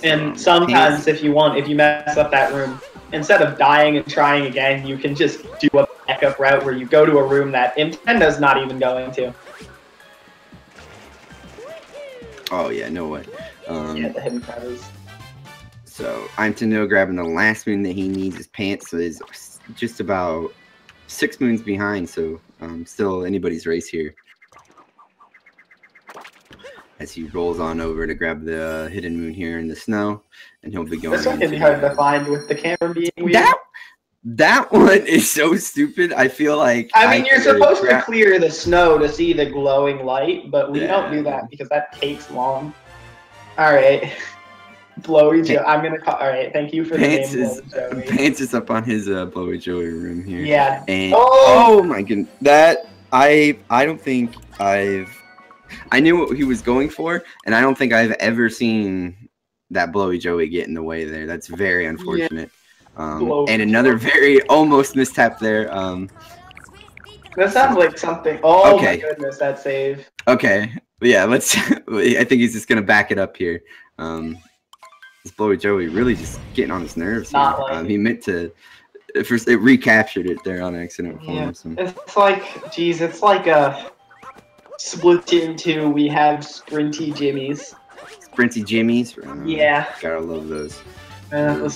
And sometimes if you mess up that room, instead of dying and trying again, you can just do a backup route where you go to a room that IMtendo's not even going to. Oh yeah, no way. Yeah, the hidden shadows. So IMtendo grabbing the last moon that he needs. His p4ntz, so is just about 6 moons behind. So still anybody's race here. As he rolls on over to grab the hidden moon here in the snow, and he'll be going. This one can be hard to find with the camera being weird. That one is so stupid. I feel like I mean, you're supposed to clear the snow to see the glowing light, but we don't do that because that takes long. All right, Blowy Joe. I'm gonna call. All right, thank you for the name, Blowy Joey. Pants is up on his Blowy Joey room here. Yeah. And oh my goodness, that I don't think I knew what he was going for, and I don't think I've ever seen that Blowy Joey get in the way there. That's very unfortunate. Yeah. And another very almost mistap there. That sounds like something. Oh my goodness, that save. Okay, yeah, let's. I think he's just gonna back it up here. This Blowy Joey really just getting on his nerves. He meant to. First, it recaptured it there on accident for him. So. It's like, geez, it's like a Splatoon 2. We have Sprinty Jimmies. Sprinty Jimmies. Yeah. Gotta love those.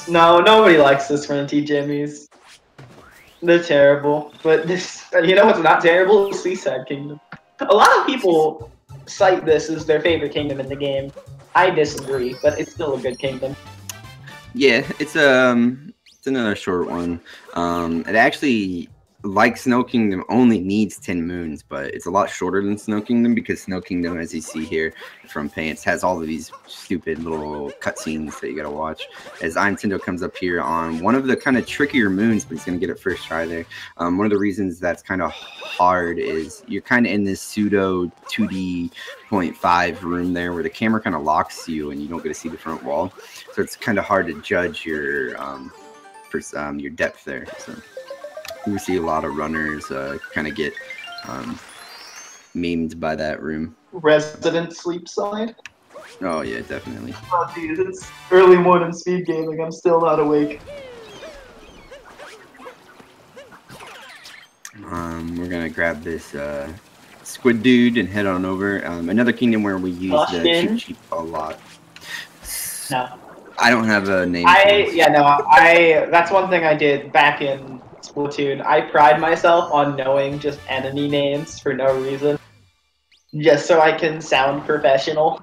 No, nobody likes the Sprinty Jimmies. They're terrible. But this, you know what's not terrible? Seaside Kingdom. A lot of people cite this as their favorite kingdom in the game. I disagree, but it's still a good kingdom. Yeah, it's another short one. It actually, like Snow Kingdom, only needs 10 moons, but it's a lot shorter than Snow Kingdom because Snow Kingdom, as you see here from Pants, has all of these stupid little cutscenes that you gotta watch. As IMtendo comes up here on one of the kind of trickier moons, but he's gonna get it first try there. One of the reasons that's kind of hard is you're kind of in this pseudo 2D 0.5 room there where the camera kind of locks you and you don't get to see the front wall. So it's kind of hard to judge your depth there. So we see a lot of runners kind of get memed by that room. Resident sleep side? Oh, yeah, definitely. Oh, geez, it's early morning speed gaming. I'm still not awake. We're going to grab this squid dude and head on over. Another kingdom where we use the cheap sheep a lot. No. I don't have a name. That's one thing I did back in Splatoon. I pride myself on knowing just enemy names for no reason. Just so I can sound professional.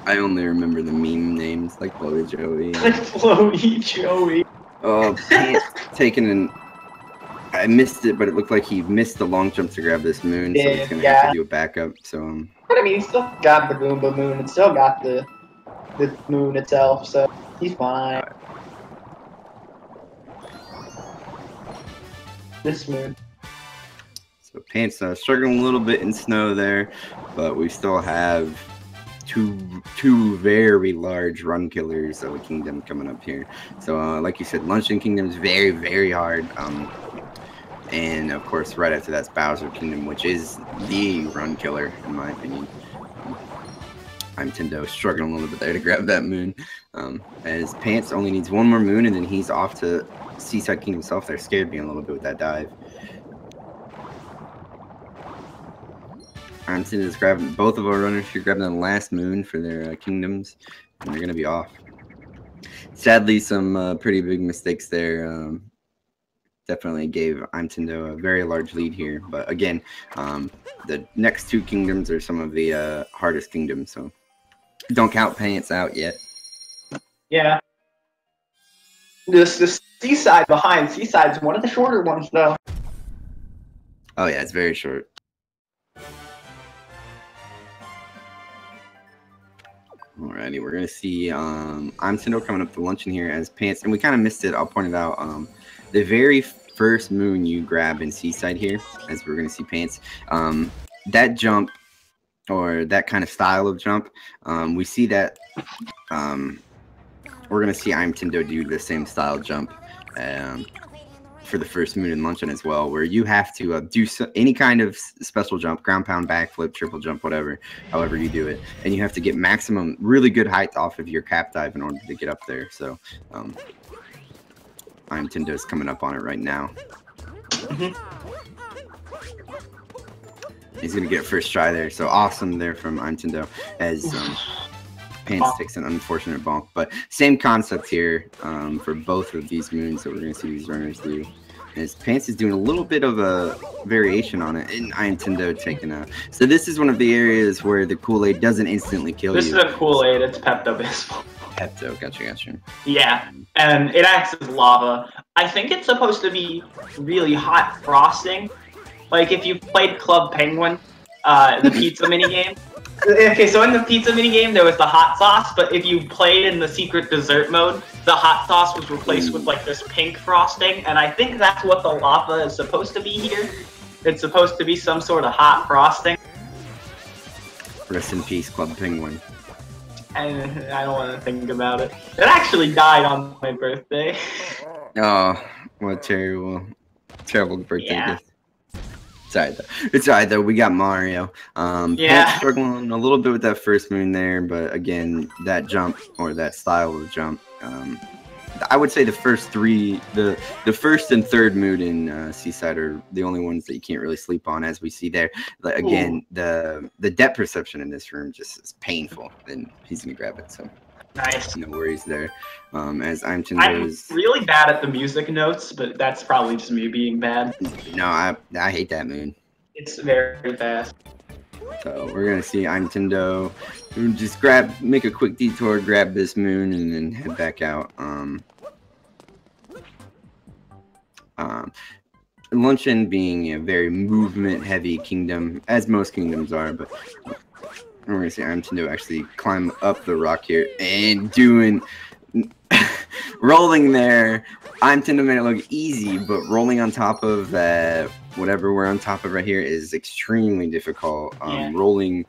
I only remember the meme names, like Blowy Joey. Blowy Joey. Oh, Pants taking an... I missed it, but it looked like he missed the long jump to grab this moon, so he's going to have to do a backup. So, But I mean, he's still got the Goomba moon and still got the moon itself, so he's fine. This moon. So Pants struggling a little bit in snow there, but we still have two very large run killers of a kingdom coming up here. So like you said, Luncheon Kingdom is very, very hard. And of course, right after that's Bowser Kingdom, which is the run killer, in my opinion. IMtendo struggling a little bit there to grab that moon. As Pants only needs one more moon, and then he's off to Seaside Kingdom himself. There scared me a little bit with that dive. IMtendo's grabbing both of our runners. You're grabbing the last moon for their kingdoms, and they're going to be off. Sadly, some pretty big mistakes there. Definitely gave IMtendo a very large lead here. But again, the next two kingdoms are some of the hardest kingdoms, so don't count Pants out yet. Yeah. The Seaside behind. Seaside's one of the shorter ones, though. Oh, yeah, it's very short. Alrighty, we're going to see IMtendo coming up to luncheon here as Pants. And we kind of missed it. I'll point it out. The very first moon you grab in Seaside here, as we're going to see Pants, that jump, or that kind of style of jump, we see that we're going to see IMtendo do the same style jump for the first moon in luncheon as well, where you have to do any kind of special jump, ground pound, backflip, triple jump, whatever, however you do it, and you have to get maximum really good height off of your cap dive in order to get up there. So IMtendo is coming up on it right now. He's going to get first try there. So awesome there from IMtendo as Pants takes an unfortunate bonk. But same concept here for both of these moons that we're going to see these runners do. As Pants is doing a little bit of a variation on it, and IMtendo taking a... So this is one of the areas where the Kool-Aid doesn't instantly kill you. This isn't Kool-Aid, it's Pepto-Bismol. Pepto, gotcha. Yeah, and it acts as lava. I think it's supposed to be really hot frosting. Like if you played Club Penguin, the pizza minigame. Okay, so in the pizza minigame there was the hot sauce, but if you played in the secret dessert mode, the hot sauce was replaced with like this pink frosting, and I think that's what the lava is supposed to be here. It's supposed to be some sort of hot frosting. Rest in peace, Club Penguin. And I don't want to think about it. It actually died on my birthday. Oh, what a terrible birthday Yeah. gift. It's alright though. We got Mario. Yeah. Struggling a little bit with that first moon there, but again, that jump or that style of jump. I would say the first three, the first and third moon in Seaside are the only ones that you can't really sleep on, as we see there. But again, the depth perception in this room just is painful, and he's gonna grab it. So Nice. no worries there. As IMtendo is really bad at the music notes, but that's probably just me being bad. no, I hate that moon. It's very fast. So we're gonna see IMtendo just make a quick detour, grab this moon, and then head back out. Luncheon being a very movement-heavy kingdom, as most kingdoms are, but we're gonna see IMtendo actually climb up the rock here and doing rolling there. IMtendo made it look easy, but rolling on top of that, whatever we're on top of right here, is extremely difficult. Yeah. Rolling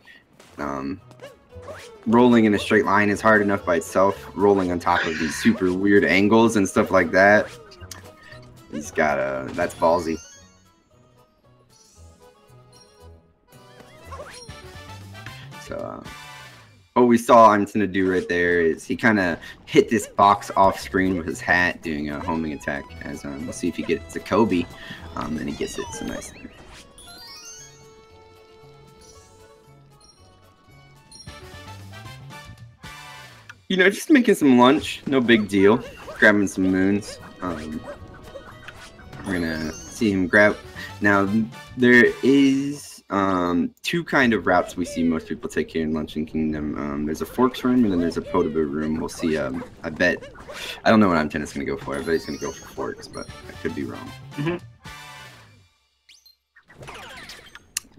in a straight line is hard enough by itself. Rolling on top of these super weird angles and stuff like that, that's ballsy. So what we saw IMtendo do right there is he kind of hit this box off screen with his hat, doing a homing attack. As we'll see if he gets a Kobe, and he gets it. So nice. You know, just making some lunch, no big deal. Grabbing some moons. We're gonna see him grab. Now there is two kind of routes we see most people take here in Luncheon Kingdom. There's a Forks room and then there's a Potable room. We'll see. I don't know what IMtendo's gonna go for. I bet he's gonna go for Forks, but I could be wrong. He's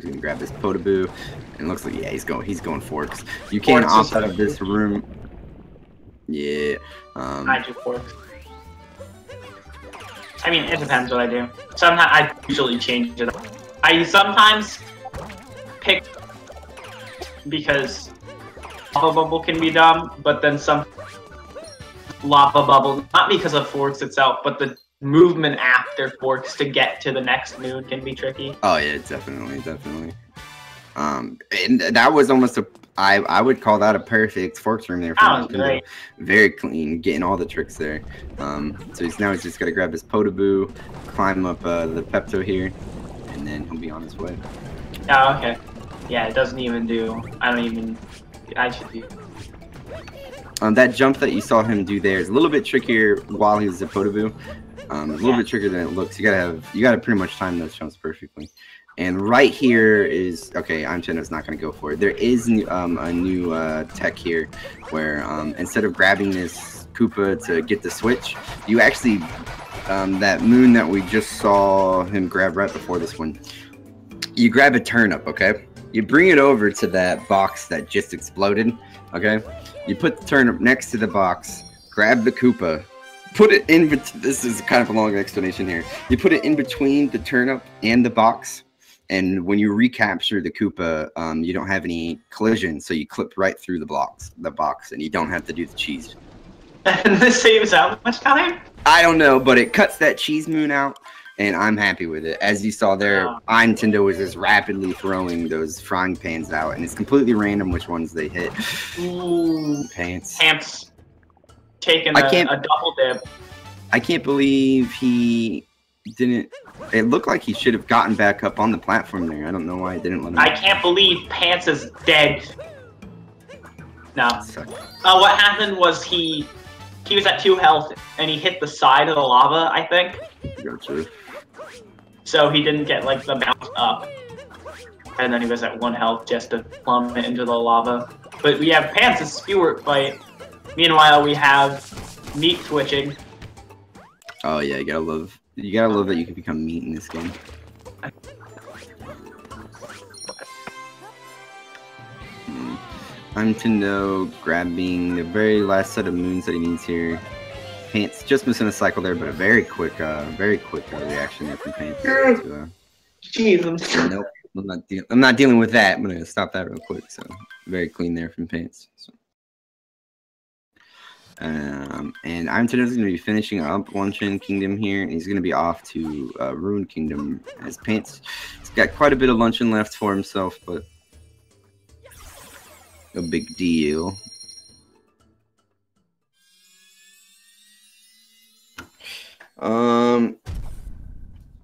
gonna grab this Potable, and it looks like he's going Forks. You can't opt out of this room. Yeah. I do Forks. I mean, it depends what I do. Sometimes I usually change it up. I sometimes pick because Lava Bubble can be dumb, but then some Lava Bubble, not because of Forks itself, but the movement after Forks to get to the next moon can be tricky. Oh yeah, definitely. And that was almost I would call that a perfect Forks room there. That was great. Very clean, getting all the tricks there. So he's just got to grab his Potable, climb up the Pepto here, and then he'll be on his way. Oh, okay. Yeah, it doesn't even do. I should do. That jump that you saw him do there is a little bit trickier while he's a Potable. A little bit trickier than it looks. You gotta pretty much time those jumps perfectly. And right here is okay. IMtendo's not gonna go for it. There is a new tech here where instead of grabbing this Koopa to get the switch, you actually that moon that we just saw him grab right before this one. You grab a turnip, okay? You bring it over to that box that just exploded, okay? You put the turnip next to the box, grab the Koopa, put it in. This is kind of a long explanation here. You put it in between the turnip and the box. And when you recapture the Koopa, you don't have any collision, so you clip right through the box, and you don't have to do the cheese. And this saves how much time? I don't know, but it cuts that cheese moon out, and I'm happy with it. As you saw there, IMtendo is just rapidly throwing those frying pans out, and it's completely random which ones they hit. Ooh. Pants. Pants taking a double dip. I can't believe he didn't. It looked like he should have gotten back up on the platform there. I don't know why he didn't let him. I can't believe Pants is dead. No. What happened was he was at 2 health and he hit the side of the lava, I think. Gotcha. So he didn't get like the bounce up. And then he was at 1 health just to plummet into the lava. But we have Pants' Spewer fight. Meanwhile, we have meat switching. Oh yeah, you gotta love that you can become meat in this game. Untitled grabbing the very last set of moons that he needs here. p4ntz just missing a cycle there, but a very quick reaction there from p4ntz. Jeez. Nope, I'm not dealing with that. I'm gonna stop that real quick. So very clean there from p4ntz. So. And IMtendo is going to be finishing up Luncheon Kingdom here, and he's going to be off to Ruined Kingdom as p4ntz. He's got quite a bit of Luncheon left for himself, but no big deal.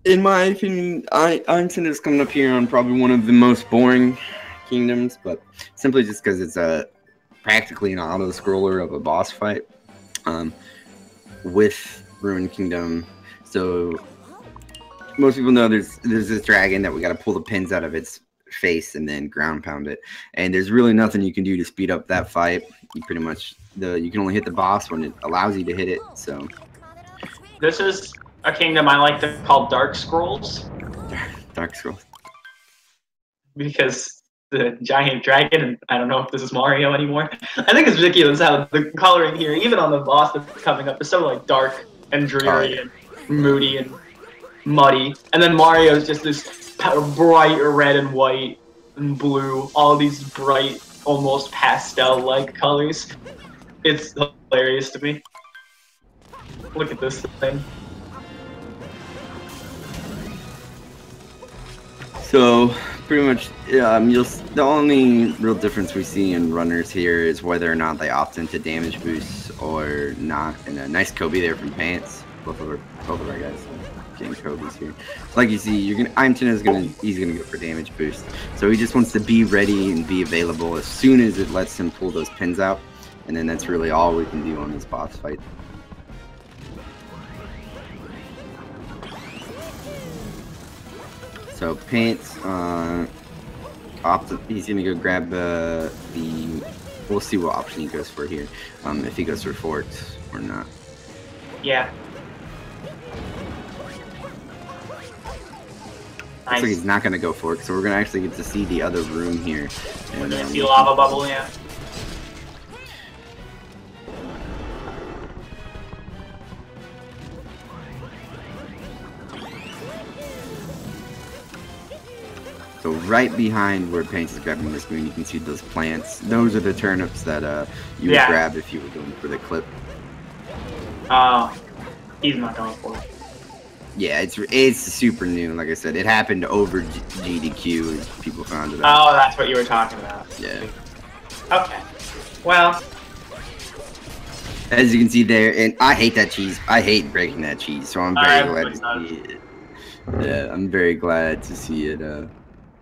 In my opinion, IMtendo is coming up here on probably one of the most boring kingdoms, but simply just because it's practically an auto-scroller of a boss fight with Ruined Kingdom. So most people know there's this dragon that we got to pull the pins out of its face and then ground pound it, and there's really nothing you can do to speed up that fight. You pretty much you can only hit the boss when it allows you to hit it. So this is a kingdom I like to call Dark Scrolls. Dark Scrolls. Because the giant dragon, and I don't know if this is Mario anymore. I think it's ridiculous how the coloring here, even on the boss that's coming up, is so like dark and dreary and moody and muddy. And then Mario is just this bright red and white and blue, all these bright, almost pastel-like colors. It's hilarious to me. Look at this thing. So pretty much, the only real difference we see in runners here is whether or not they opt into damage boosts or not. And a nice Kobe there from p4ntz. Both of our guys getting Kobe's here. Like you see, IMtendo he's gonna go for damage boost. So he just wants to be ready and be available as soon as it lets him pull those pins out. And then that's really all we can do on this boss fight. So p4ntz, he's gonna go grab we'll see what option he goes for here. If he goes for forks or not. Yeah. Looks like he's not gonna go for it, so we're gonna actually get to see the other room here. We're gonna see lava bubble, yeah. So right behind where p4ntz is grabbing this moon, you can see those plants. Those are the turnips that you would grab if you were going for the clip. Oh, he's not going for it. Yeah, it's super new. Like I said, it happened over GDQ as people found it out. Oh, that's what you were talking about. Yeah. Okay. Well, as you can see there, and I hate that cheese. I hate breaking that cheese, so I'm very glad to see it. Yeah, I'm very glad to see it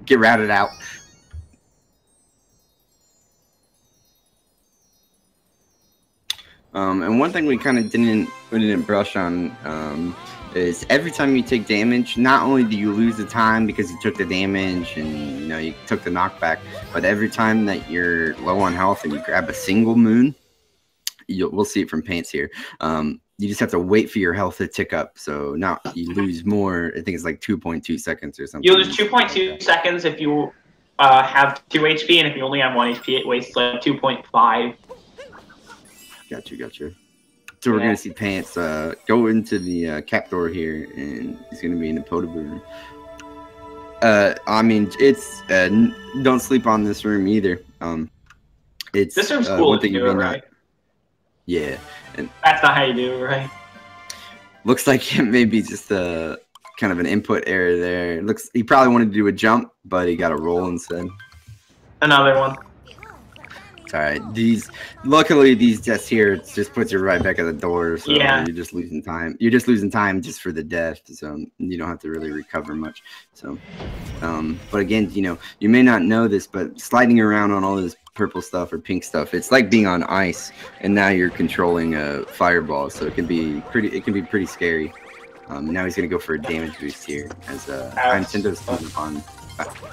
get routed out. And one thing we kind of didn't brush on is every time you take damage, not only do you lose the time because you took the damage and you took the knockback, but every time that you're low on health and you grab a single moon, we'll see it from p4ntz here. You just have to wait for your health to tick up. So now you lose more. I think it's like 2.2 seconds or something. You lose 2.2 seconds if you have 2 HP, and if you only have 1 HP, it wastes like 2.5. Gotcha. So we're gonna see p4ntz go into the cap door here, and he's gonna be in the Potable room. I mean, it's don't sleep on this room either. It's this room's cool. If you do it right. Yeah, and that's not how you do it, right? Looks like it may be just a kind of an input error there. It looks he probably wanted to do a jump, but he got a roll instead. Another one. It's all right. Luckily these deaths here just puts you right back at the door. So you're just losing time. You're just losing time just for the death. So you don't have to really recover much. So, but again, you may not know this, but sliding around on all this purple stuff or pink stuff, it's like being on ice, and now you're controlling a fireball. So it can be pretty scary. Now he's gonna go for a damage boost here as IMtendo's on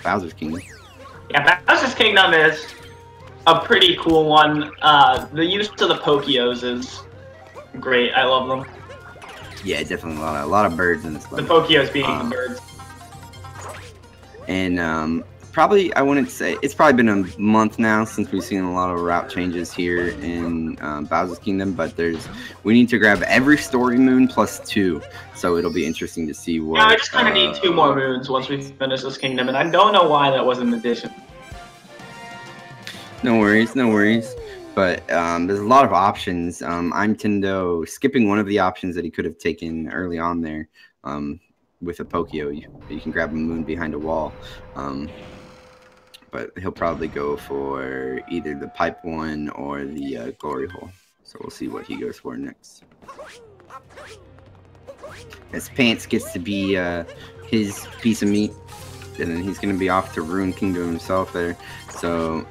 Bowser's Kingdom. Yeah, Bowser's Kingdom is a pretty cool one. The use of the Pokios is great. I love them. Yeah, definitely a lot of birds in this level. The Pokios being birds. And probably, I wouldn't say, it's probably been a month now since we've seen a lot of route changes here in Bowser's Kingdom, but we need to grab every story moon plus 2, so it'll be interesting to see what... Yeah, I just kind of need 2 more moons once we finish this kingdom, and I don't know why that was an addition. No worries, no worries. But there's a lot of options. IMtendo skipping one of the options that he could have taken early on there with a Pokio. You can grab a moon behind a wall. But he'll probably go for either the pipe one or the glory hole. So we'll see what he goes for next. As p4ntz gets to be his piece of meat, and then he's going to be off to Ruin Kingdom himself there. So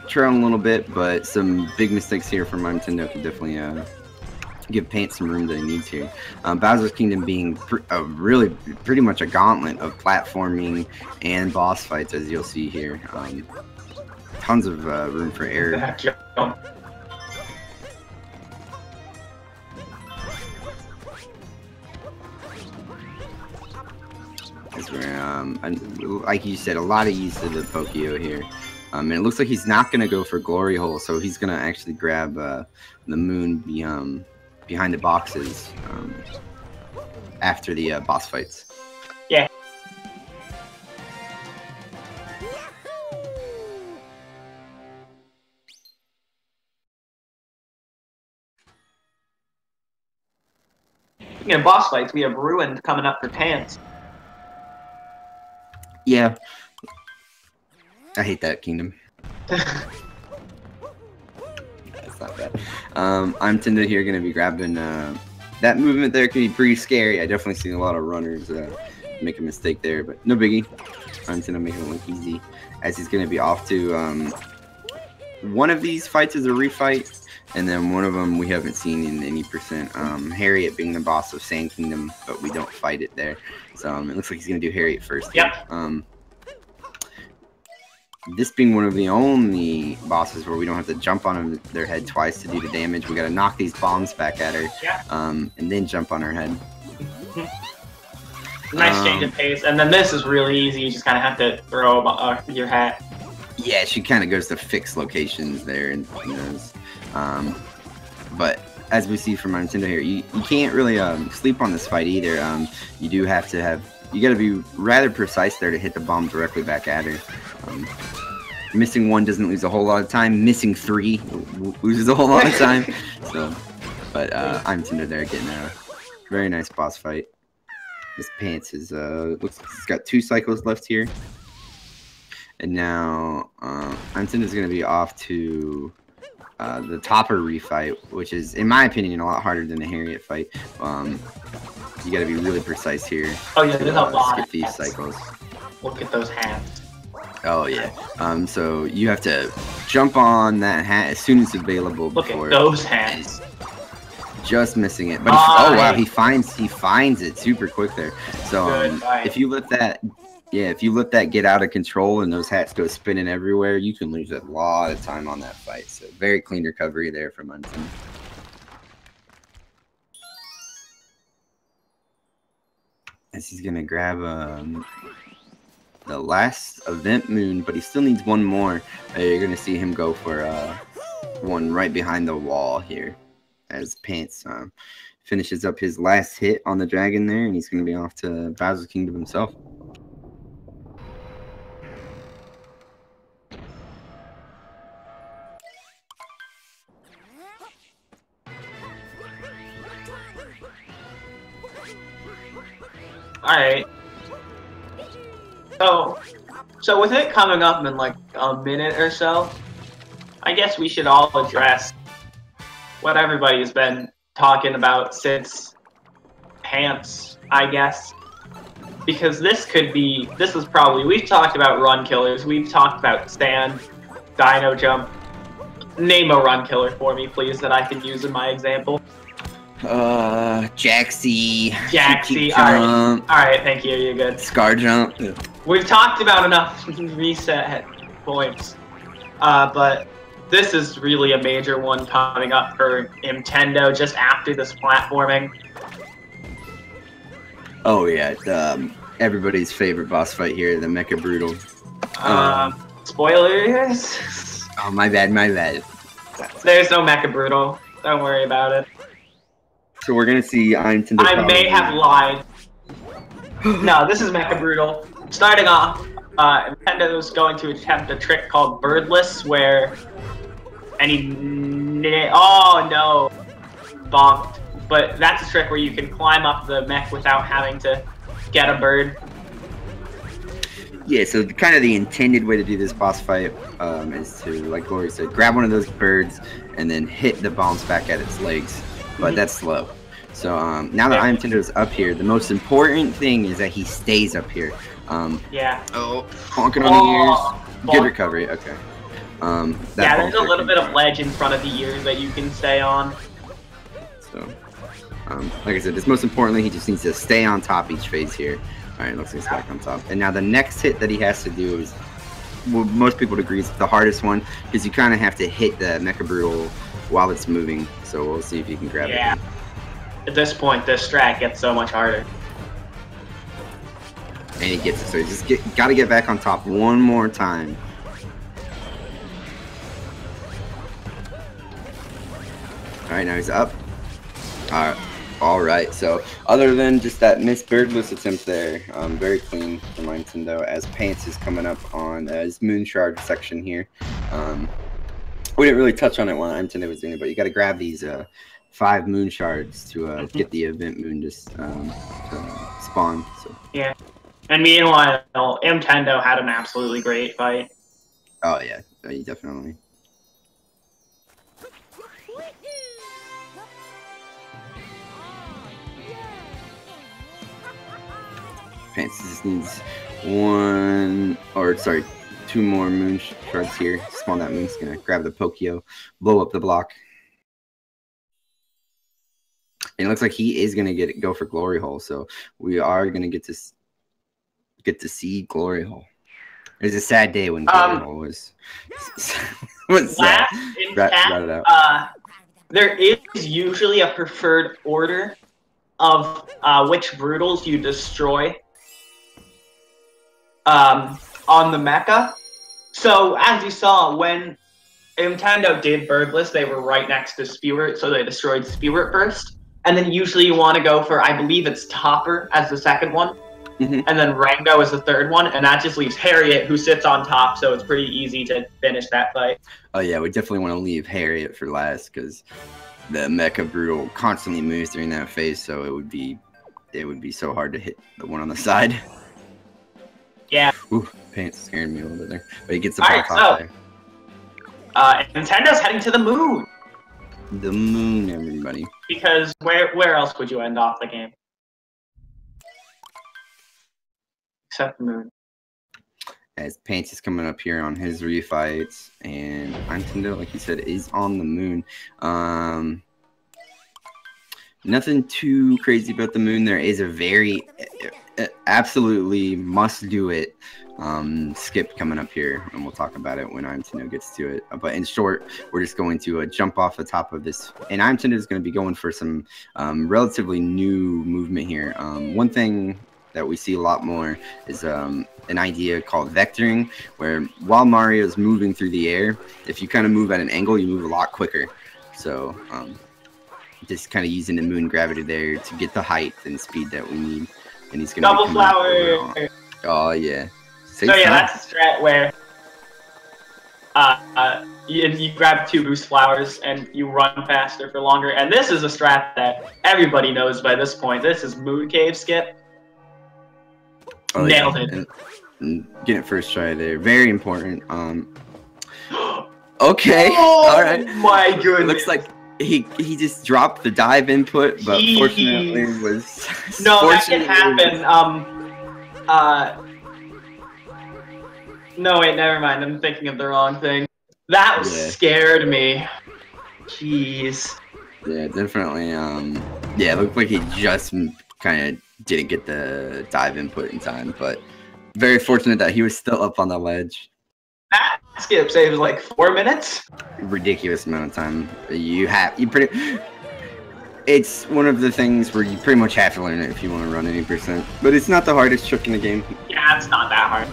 trailing a little bit, but some big mistakes here from IMtendo could definitely give p4ntz some room that he needs here. Bowser's Kingdom being really pretty much a gauntlet of platforming and boss fights, as you'll see here. Tons of room for error. As we're, like you said, a lot of use of the Pokio here. And it looks like he's not going to go for Glory Hole, so he's going to actually grab the moon behind the boxes after the boss fights. Yeah. Speaking of boss fights, we have Ruin coming up for p4ntz. Yeah. I hate that kingdom. That's not bad. IMtendo here going to be grabbing that movement there. Can be pretty scary. I definitely seen a lot of runners make a mistake there, but no biggie. IMtendo making it look easy, as he's going to be off to one of these fights is a refight, and then one of them we haven't seen in any percent. Harriet being the boss of Sand Kingdom, but we don't fight it there. So it looks like he's going to do Harriet first. Yep. This being one of the only bosses where we don't have to jump on their head twice to do the damage. We got to knock these bombs back at her, and then jump on her head. Nice change of pace, and then this is really easy. You just kind of have to throw your hat. Yeah, she kind of goes to fixed locations there, and but as we see from IMtendo here, you can't really sleep on this fight either. You do have to have. You got to be rather precise there to hit the bomb directly back at her. Missing 1 doesn't lose a whole lot of time. Missing 3 loses a whole lot of time. So, but IMtendo there getting a very nice boss fight. This p4ntz is looks like he's got 2 cycles left here, and now IMtendo is going to be off to the Topper refight, which is, in my opinion, a lot harder than the Harriet fight. You got to be really precise here. Oh yeah, there's a lot skip of these hats. cycles. Look at those hats. Oh yeah. So you have to jump on that hat as soon as it's available. Look at those hats. Just missing it, but oh wow, he finds it super quick there. So if you let that, get out of control and those hats go spinning everywhere, you can lose a lot of time on that fight. So very clean recovery there from Untitled. As he's gonna grab the last event moon, but he still needs 1 more. You're gonna see him go for one right behind the wall here, as p4ntz finishes up his last hit on the dragon there, and he's gonna be off to Bowser's Kingdom himself. Alright. So with it coming up in like a minute or so, I guess we should all address what everybody's been talking about since p4ntz, I guess. Because this is probably, we've talked about run killers, we've talked about stand, dino jump. Name a run killer for me, please, that I can use in my example. Jaxie. Alright, thank you, you're good. Scar jump. We've talked about enough reset points. but this is really a major one coming up for IMtendo just after this platforming. Oh yeah, everybody's favorite boss fight here, the Mecha Brutal. Spoilers? Oh, my bad, my bad. There's no Mecha Brutal. Don't worry about it. So we're gonna see IMtendo. I may have lied. No, this is Mecha Brutal. Starting off, IMtendo's going to attempt a trick called Birdless, where oh no, bonked. But that's a trick where you can climb up the mech without having to get a bird. Yeah, so kind of the intended way to do this boss fight is to, like Glory said, grab one of those birds and then hit the bounce back at its legs. But that's slow. So now that IMtendo is up here, the most important thing is that he stays up here. Yeah. Oh, honking on the ears. Good recovery. Okay. Yeah, there's a little bit of ledge in front of the ears that you can stay on. So, like I said, this most importantly, he just needs to stay on top each phase here. All right, looks like he's back on top. And now the next hit that he has to do is, well, most people would agree, is the hardest one, because you kind of have to hit the Mecha Brutal while it's moving. So we'll see if you can grab it. Yeah. At this point, this strat gets so much harder. And he gets it. So he just got to get back on top one more time. All right, now he's up. All right. So other than just that missed birdless attempt there, very clean from IMtendo, as p4ntz is coming up on his moon shard section here. We didn't really touch on it while IMtendo was doing it, but you got to grab these 5 moon shards to get the event moon to spawn. So. Yeah. And meanwhile, IMtendo had an absolutely great fight. Oh yeah, definitely. p4ntz just needs 2 more moon shards here. Spawn that moon. He's gonna grab the Pokio, blow up the block. And it looks like he is gonna go for Glory Hole. So we are gonna get to see Glory Hole. It was a sad day when Glory Hole was sad. There is usually a preferred order of which Brutals you destroy on the mecha. So as you saw, when IMtendo did Birdless, they were right next to Spirit, so they destroyed Spirit first. And then usually you want to go for, I believe it's Topper as the second one. And then Rango is the third one, and that just leaves Harriet, who sits on top, so it's pretty easy to finish that fight. Oh yeah, we definitely want to leave Harriet for last, because the Mecha Brutal constantly moves during that phase, so it would be so hard to hit the one on the side. Yeah. Ooh, p4ntz scared me a little bit there. But he gets up on top there. IMtendo's heading to the moon. The moon, everybody. Because where else would you end off the game? Except the moon. As p4ntz is coming up here on his refights, and IMtendo, like you said, is on the moon. Nothing too crazy about the moon. There is a very absolutely must do it skip coming up here, and we'll talk about it when IMtendo gets to it. But in short, we're just going to jump off the top of this, and IMtendo is going to be going for some relatively new movement here. One thing that we see a lot more is an idea called vectoring, where while Mario's moving through the air, if you kind of move at an angle, you move a lot quicker. So just kind of using the moon gravity there to get the height and speed that we need. And he's gonna double flower. Oh yeah. So yeah, that's a strat where you grab 2 boost flowers and you run faster for longer. And this is a strat that everybody knows by this point. This is Moon Cave skip. Oh, nailed it. And get it first try there. Very important. Okay. All right. My goodness. It looks like he just dropped the dive input, but fortunately was no, that can happen. No, wait, never mind. I'm thinking of the wrong thing. That scared me. Jeez. Yeah, definitely. Yeah, it looked like he just kind of didn't get the dive input in time, but very fortunate that he was still up on the ledge. That skip saves like 4 minutes. Ridiculous amount of time. It's one of the things where you pretty much have to learn it if you want to run any percent. But it's not the hardest trick in the game. Yeah, it's not that hard.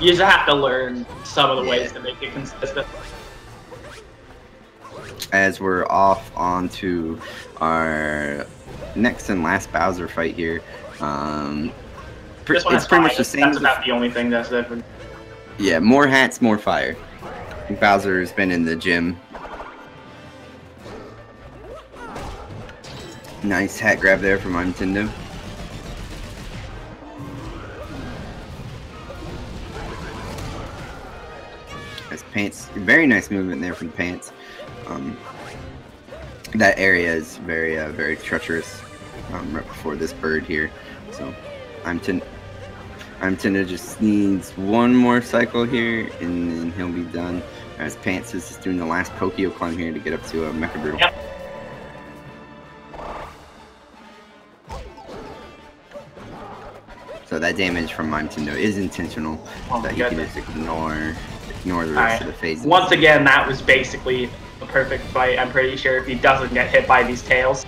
You just have to learn some of the ways to make it consistent. As we're off onto our next and last Bowser fight here. This one it's pretty much the same. That's about the only thing that's different. Yeah, more hats, more fire. Bowser's been in the gym. Nice hat grab there from IMtendo. As p4ntz, very nice movement there from p4ntz. That area is very, very treacherous right before this bird here. So IMtendo just needs one more cycle here, and then he'll be done. As p4ntz is just doing the last Pokio climb here to get up to a Mecha Brutal. Yep. So that damage from IMtendo is intentional, that he can just ignore the rest of the phases. Once again, that was basically a perfect fight. I'm pretty sure if he doesn't get hit by these tails.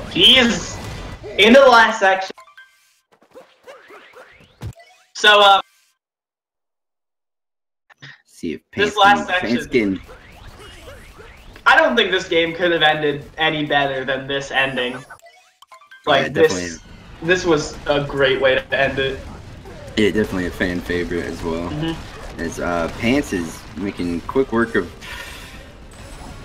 He's into the last section. So, see if this last section, I don't think this game could have ended any better than this ending. Like, yeah, this was a great way to end it. Yeah, definitely a fan favorite as well. As p4ntz is making quick work of...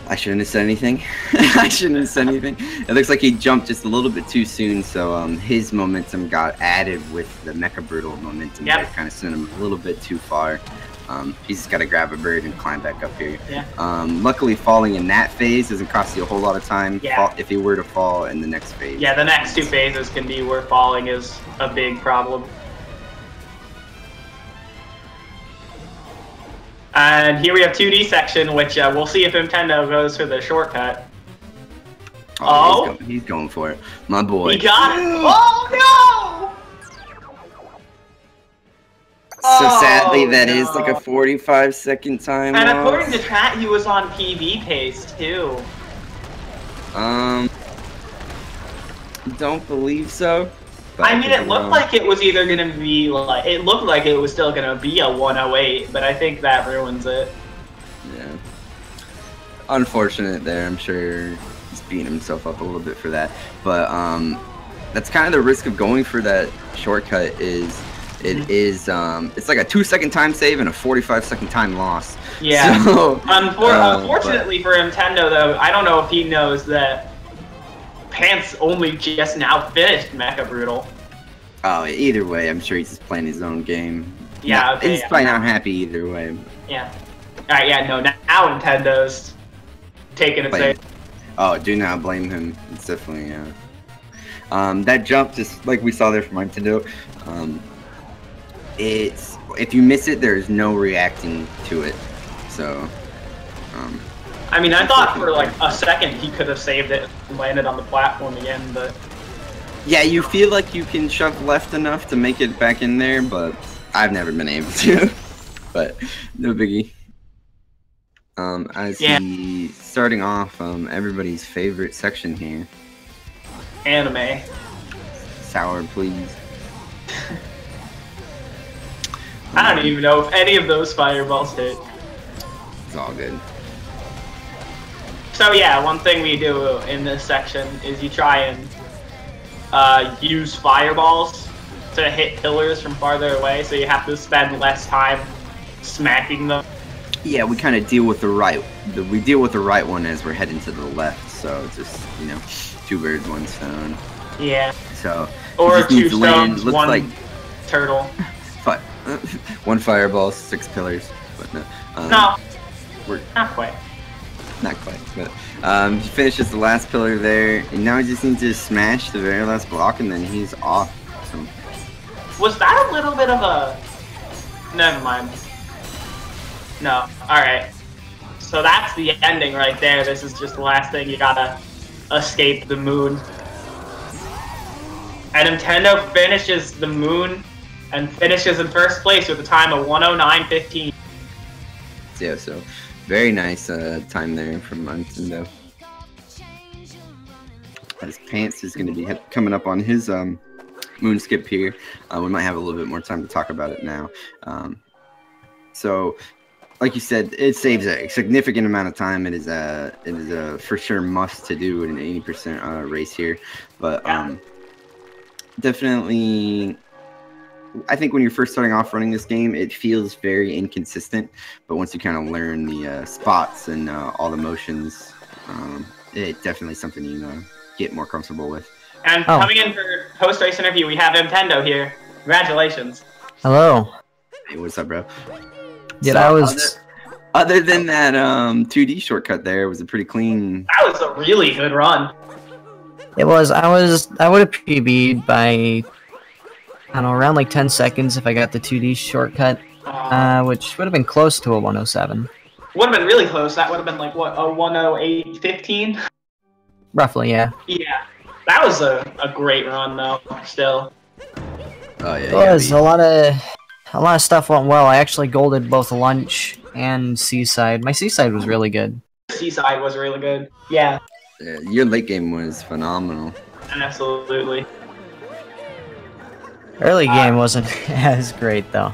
I shouldn't have said anything. I shouldn't have said anything. It looks like he jumped just a little bit too soon, so his momentum got added with the Mecha Brutal momentum. That kind of sent him a little bit too far. He's just got to grab a bird and climb back up here. Yeah. Luckily, falling in that phase doesn't cost you a whole lot of time. Yeah. If he were to fall in the next phase. Yeah, the next two phases can be where falling is a big problem. And here we have 2D section, which we'll see if IMtendo goes for the shortcut. Oh, he's going for it. My boy. He got it. Oh, no! So sadly, that is like a 45-second time And loss. according to chat, he was on PB pace, too. Don't believe so. I mean, it looked like it was either going to be, like, it looked like it was still going to be a 108, but I think that ruins it. Yeah. Unfortunate there. I'm sure he's beating himself up a little bit for that. But that's kind of the risk of going for that shortcut is it's like a 2-second time save and a 45-second time loss. Yeah. So, unfortunately for IMtendo, though, I don't know if he knows that p4ntz only just now finished Mecha Brutal. Oh, either way, I'm sure he's just playing his own game. Yeah, okay. He's probably not happy either way. Yeah. Alright, yeah, no, now Nintendo's taking its save. Oh, do not blame him. It's definitely, that jump, just like we saw there from IMtendo, if you miss it, there's no reacting to it. So, I mean, I thought for like a second he could have saved it and landed on the platform again, but... Yeah, you feel like you can shove left enough to make it back in there, but I've never been able to. But, no biggie. He's starting off everybody's favorite section here. Anime. Sour, please. I don't even know if any of those fireballs hit. It's all good. So yeah, one thing we do in this section is you try and use fireballs to hit pillars from farther away, so you have to spend less time smacking them. Yeah, we kind of deal with the right one as we're heading to the left. So it's just, you know, 2 birds, 1 stone. Yeah. So or 2 stones, 1 like turtle. 1 fireball, 6 pillars. But no. No. We're not quite. Not quite, but he finishes the last pillar there, and now he just needs to smash the very last block, and then he's off. So. Was that a little bit of a... Never mind. No. Alright. So that's the ending right there. This is just the last thing. You gotta escape the moon. And IMtendo finishes the moon and finishes in first place with a time of 109.15. Yeah, so very nice time there from Untitled. As p4ntz is going to be coming up on his moon skip here. We might have a little bit more time to talk about it now. So, like you said, it saves a significant amount of time. It is a for sure must to do in an 80% race here, but definitely. I think when you're first starting off running this game, it feels very inconsistent. But once you kind of learn the spots and all the motions, it's definitely something you get more comfortable with. And coming in for post-race interview, we have IMtendo here. Congratulations. Hello. Hey, what's up, bro? Yeah, so that was... Other than that 2D shortcut there, it was a pretty clean... That was a really good run. It was. I would have PB'd by, I don't know, around like 10 seconds if I got the 2D shortcut, which would have been close to a 107. Would have been really close. That would have been like, what, a 108.15? Roughly, yeah. Yeah. That was a great run, though, still. Oh, yeah. It was. A lot of stuff went well. I actually golded both lunch and seaside. My seaside was really good. Seaside was really good. Yeah. Your late game was phenomenal. Absolutely. Early game wasn't as great, though.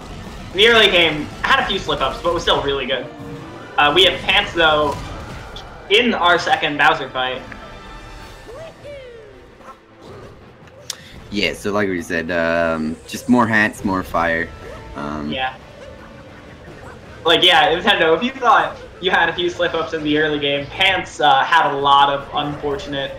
The early game had a few slip-ups, but was still really good. We have p4ntz, though, in our second Bowser fight. Yeah, so like we said, just more hats, more fire. Yeah. Like, yeah, IMtendo, if you thought you had a few slip-ups in the early game, p4ntz had a lot of unfortunate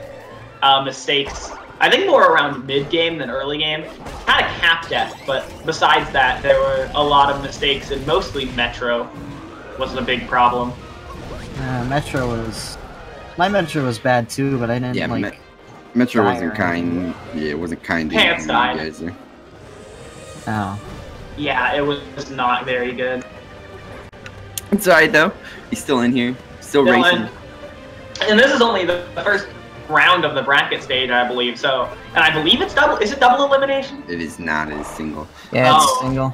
mistakes. I think more around mid-game than early game. Had a cap death, but besides that, there were a lot of mistakes, and mostly Metro was a big problem. Metro was... My Metro was bad, too, but I didn't, like... Metro wasn't kind. Yeah, it wasn't kind to p4ntz died. you guys there. Oh. Yeah, it was not very good. It's alright though. He's still in here. Still racing. And this is only the first round of the bracket stage, I believe. So, and I believe it's double. Is it double elimination? It is not. It's single. Yeah, it's single.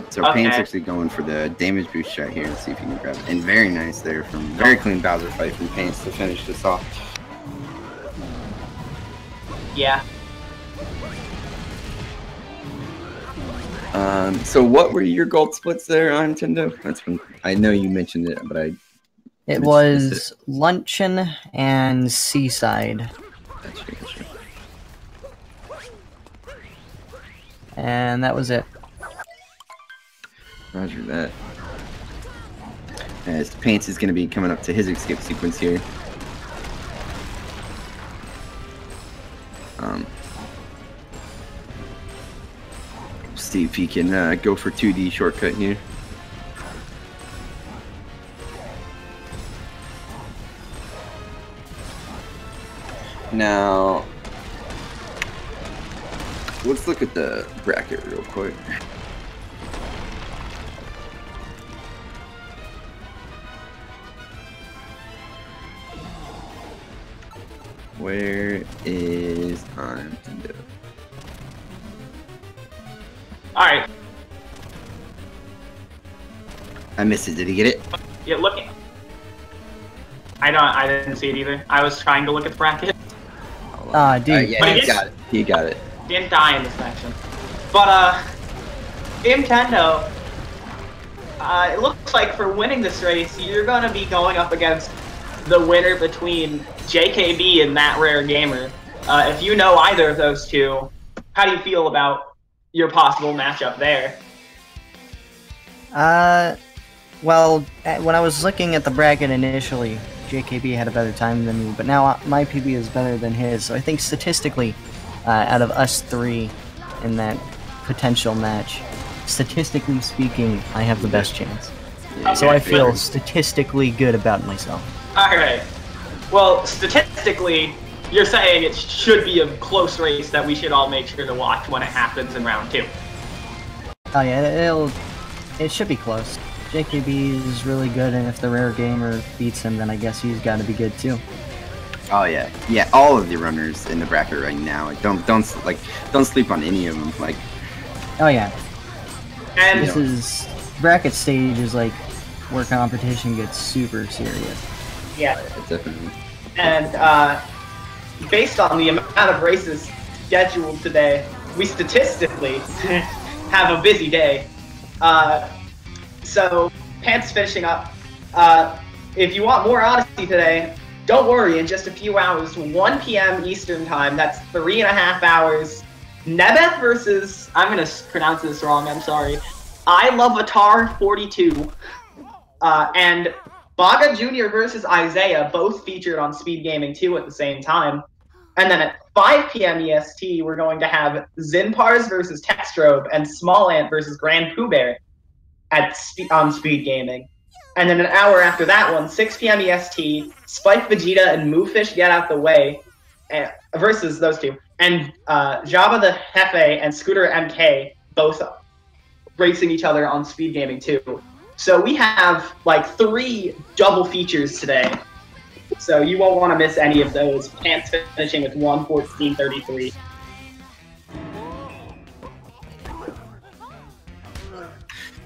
So p4ntz actually going for the damage boost shot here. Let's see if he can grab it. And very nice there from very clean Bowser fight from p4ntz to finish this off. Yeah. So what were your gold splits there on Nintendo? That's when I know you mentioned it, but it was luncheon and seaside. Gotcha. And that was it. Roger that. As p4ntz is going to be coming up to his escape sequence here. See if he can go for 2D shortcut here. Now, let's look at the bracket real quick. Where is IMtendo? Alright. I missed it. Did he get it? Yeah, look. I didn't see it either. I was trying to look at the bracket. Dude. Yeah, he got it. He got it. Didn't die in this section. But, IMtendo, it looks like for winning this race, you're going to be going up against the winner between JKB and That Rare Gamer. If you know either of those two, how do you feel about your possible matchup there? Well, when I was looking at the bracket initially, JKB had a better time than me, but now my PB is better than his, so I think statistically, out of us three in that potential match, statistically speaking, I have the best chance. Okay, so I feel statistically good about myself. Alright. Well, statistically, you're saying it should be a close race that we should all make sure to watch when it happens in round 2. Oh yeah, it should be close. JKB is really good, and if the Rare Gamer beats him, then I guess he's got to be good too. Oh yeah, yeah. All of the runners in the bracket right now, don't sleep on any of them. Like, oh yeah, And This is bracket stage is like where competition gets super serious. yeah, Definitely. and based on the amount of races scheduled today, we statistically have a busy day. So p4ntz finishing up. If you want more Odyssey today, don't worry. In just a few hours, 1 p.m. Eastern time. That's 3.5 hours. Nebeth versus, I'm gonna pronounce this wrong, I'm sorry. I Love Atar 42. And Baga Jr. versus Isaiah, both featured on Speed Gaming 2 at the same time. And then at 5 p.m. EST, we're going to have Zinpars versus Textrobe and Small Ant versus Grand Pooh Bear on Speed Gaming. And then an hour after that one, 6 p.m. EST, Spike Vegeta and Moofish Get Out the Way versus those two. And Jabba the Hefe and Scooter MK both racing each other on Speed Gaming 2. So we have like 3 double features today. So you won't want to miss any of those. p4ntz finishing with 1:14.33.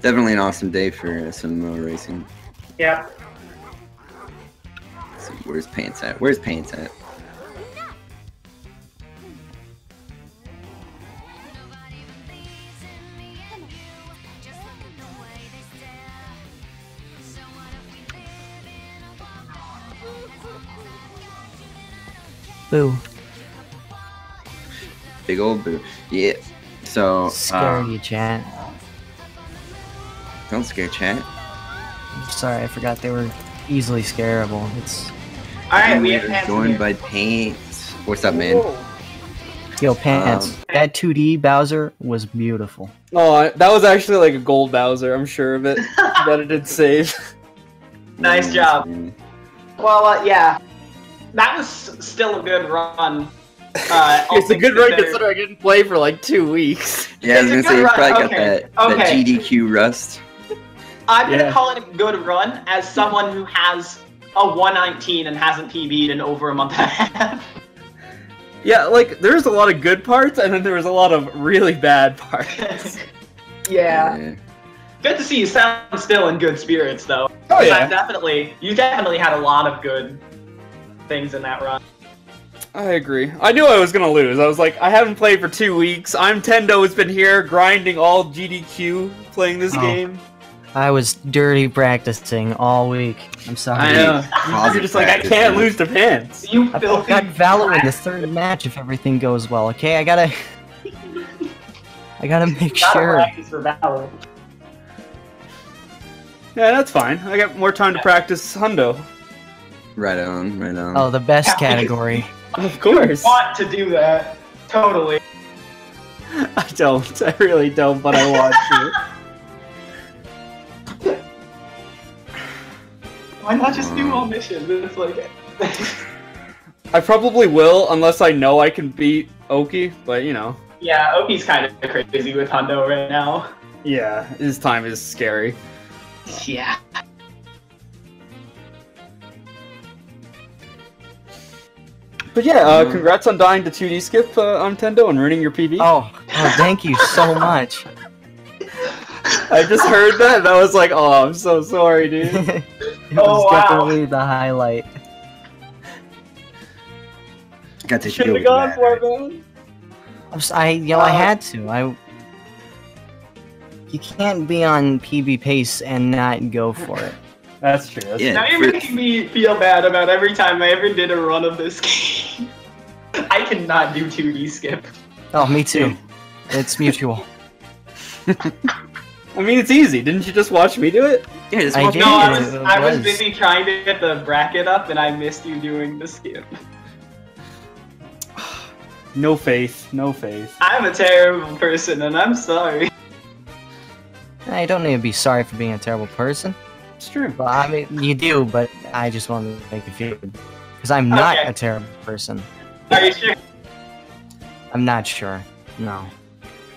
Definitely an awesome day for SMO racing. Yeah. Let's see, where's p4ntz at? Where's p4ntz at? Boo. Big old boo. Yeah. So Scare you, chat. don't scare chat. I'm sorry, I forgot they were easily scarable. It's Alright, we have We're p4ntz joined here. by p4ntz. What's up, man? yo p4ntz. That 2D Bowser was beautiful. Oh, that was actually like a gold Bowser, I'm sure of it. That it did save. Nice job. Well, yeah. That was still a good run. It's a good run considering I didn't play for like 2 weeks. Yeah, I was It's a gonna say good you run. probably Okay, got that okay. GDQ rust. I'm gonna Yeah. call it a good run as someone who has a 119 and hasn't PB'd in over a month and a half. Yeah, like there's a lot of good parts and then there was a lot of really bad parts. Yeah. Good to see you sound still in good spirits, though. Oh yeah. You definitely had a lot of good things in that run. I agree. I knew I was gonna lose. I was like, I haven't played for 2 weeks. IMtendo has been here grinding all GDQ playing this Oh. game. I was dirty practicing all week. I'm sorry. I know. Closet You're just like, I practice, can't man. lose to p4ntz. You I've filthy got Valor in the 3rd match if everything goes well, okay? I gotta make gotta sure. practice for Valor. Yeah, that's fine. I got more time to practice Hundo. Right on, right on. Oh, the best Yeah, category. Of course. Want to do that? Totally. I don't. I really don't, but I want to. Why not just do all missions? It's like. I probably will, unless I know I can beat Oki, but you know. Yeah, Oki's kind of crazy with Hundo right now. Yeah, his time is scary. Yeah. But yeah, congrats on dying to 2D skip Untitled and ruining your PB. Oh, thank you so much. I just heard that and I was like, oh, I'm so sorry, dude. It Oh, was wow. definitely the highlight. Got to Should deal have with gone that. for it, man. I had to. You can't be on PB pace and not go for it. That's true. That's Yeah. Now you're making me feel bad about every time I ever did a run of this game. I cannot do 2D skip. Oh, me too. It's mutual. I mean, it's easy. Didn't you just watch me do it? Yeah, just I watch did. No, me. I was was. busy trying to get the bracket up and I missed you doing the skip. No faith. No faith. I'm a terrible person and I'm sorry. I don't need to be sorry for being a terrible person. It's true. Well, I mean, you do, but I just want to make you feel good. Because I'm not Okay. a terrible person. Are you sure? I'm not sure. No.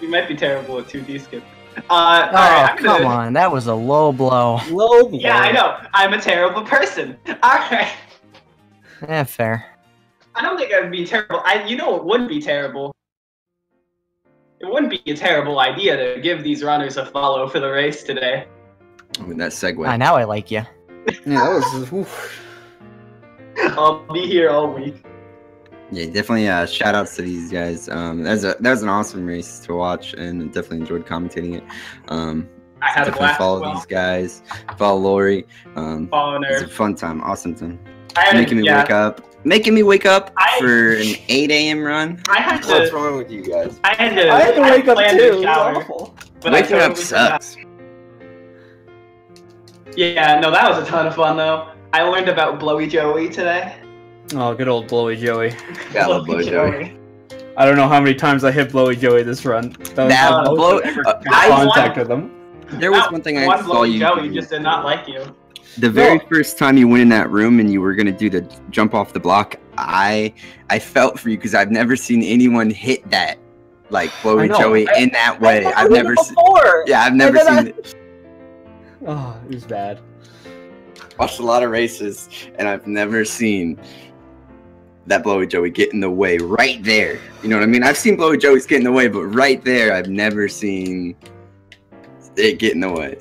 You might be terrible at 2D skip. Oh, Alright, I'm come gonna... on. That was a low blow. Low blow. Yeah, I know. I'm a terrible person. Alright. Yeah, fair. I don't think I'd be terrible. You know what would be terrible? it wouldn't be a terrible idea to give these runners a follow for the race today. With that segue. Now I like you. Yeah, that was. Oof. I'll be here all week. Yeah, definitely. Shout outs to these guys. That was an awesome race to watch, and definitely enjoyed commentating it. I had a Definitely blast. follow these guys. Follow Lori. Follow It's a Nerf. fun time, awesome time. Making Making me wake up for an 8 a.m. run. I had What's to. wrong with you guys? I had to wake up plan too. to It was shower, awful. but Waking I up totally forgot. sucks. Yeah, no, that was a ton of fun though. I learned about Blowy Joey today. Oh, good old Blowy Joey. Gotta love Blowy Joey. I don't know how many times I hit Blowy Joey this run. That most blow- I've ever I contacted them. There was one thing I One saw Blowy you Joey do. just did not like you. The very first time you went in that room and you were gonna do the jump off the block, I felt for you because I've never seen anyone hit that like Blowy Joey in that way. I've never seen. Yeah, I've never seen it. Oh, it was bad. Watched a lot of races and I've never seen that Blowy Joey get in the way right there. You know what I mean? I've seen Blowy Joey's get in the way, but right there, I've never seen it get in the way.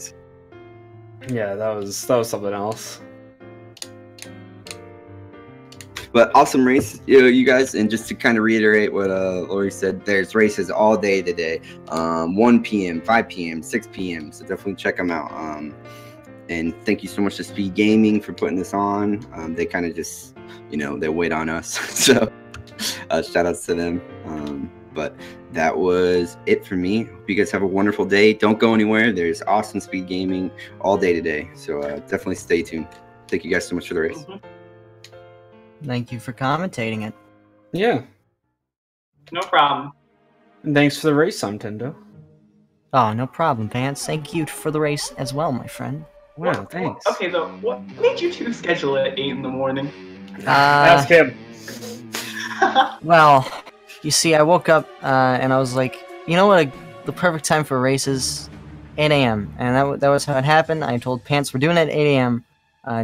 Yeah, that was something else. But awesome race, you guys. And just to kind of reiterate what Lori said, there's races all day today. 1 p.m., 5 p.m., 6 p.m. So definitely check them out. And thank you so much to Speed Gaming for putting this on. They kind of just, they wait on us. So shout outs to them. But that was it for me. Hope you guys have a wonderful day. Don't go anywhere. There's awesome Speed Gaming all day today. So definitely stay tuned. Thank you guys so much for the race. Thank you for commentating it. Yeah. No problem. And thanks for the race, Untitled. Oh, no problem, Pants. Thank you for the race as well, my friend. Wow, thanks. Okay, so what made you two schedule it at 8 in the morning? Ask him. Well, you see, I woke up and I was like, you know what? The perfect time for a race is 8 a.m. And that was how it happened. I told Pants we're doing it at 8 a.m.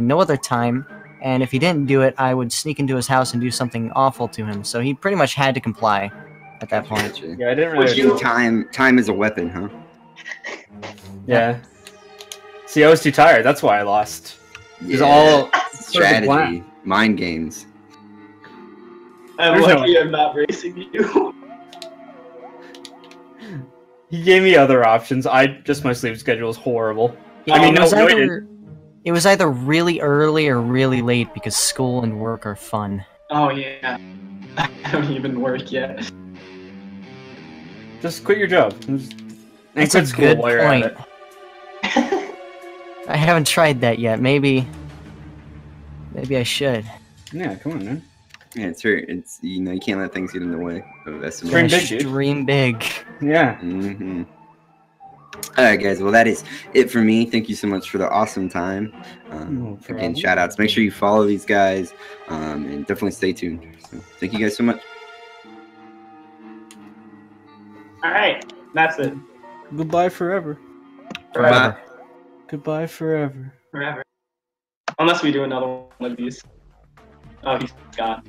No other time. And if he didn't do it, I would sneak into his house and do something awful to him. So he pretty much had to comply at that point. Yeah, I didn't really. Time is a weapon, huh? Yeah. See, I was too tired. That's why I lost. It was all strategy, mind games. I'm lucky I'm not racing you. He gave me other options. My sleep schedule is horrible. Yeah, I mean, it was either really early or really late because school and work are fun. Oh yeah. I don't even work yet. Just quit your job. That's a good point. I haven't tried that yet. Maybe I should. Yeah, come on, man. Yeah, it's you can't let things get in the way of SMO. Dream big, dude. Dream big. Yeah. Mm-hmm. All right, guys. Well, that is it for me. Thank you so much for the awesome time. Again, shout outs. Make sure you follow these guys and definitely stay tuned. So, thank you guys so much. All right, that's it. Goodbye forever. Forever. Goodbye forever. Forever. Unless we do another one of these. Oh, he's gone.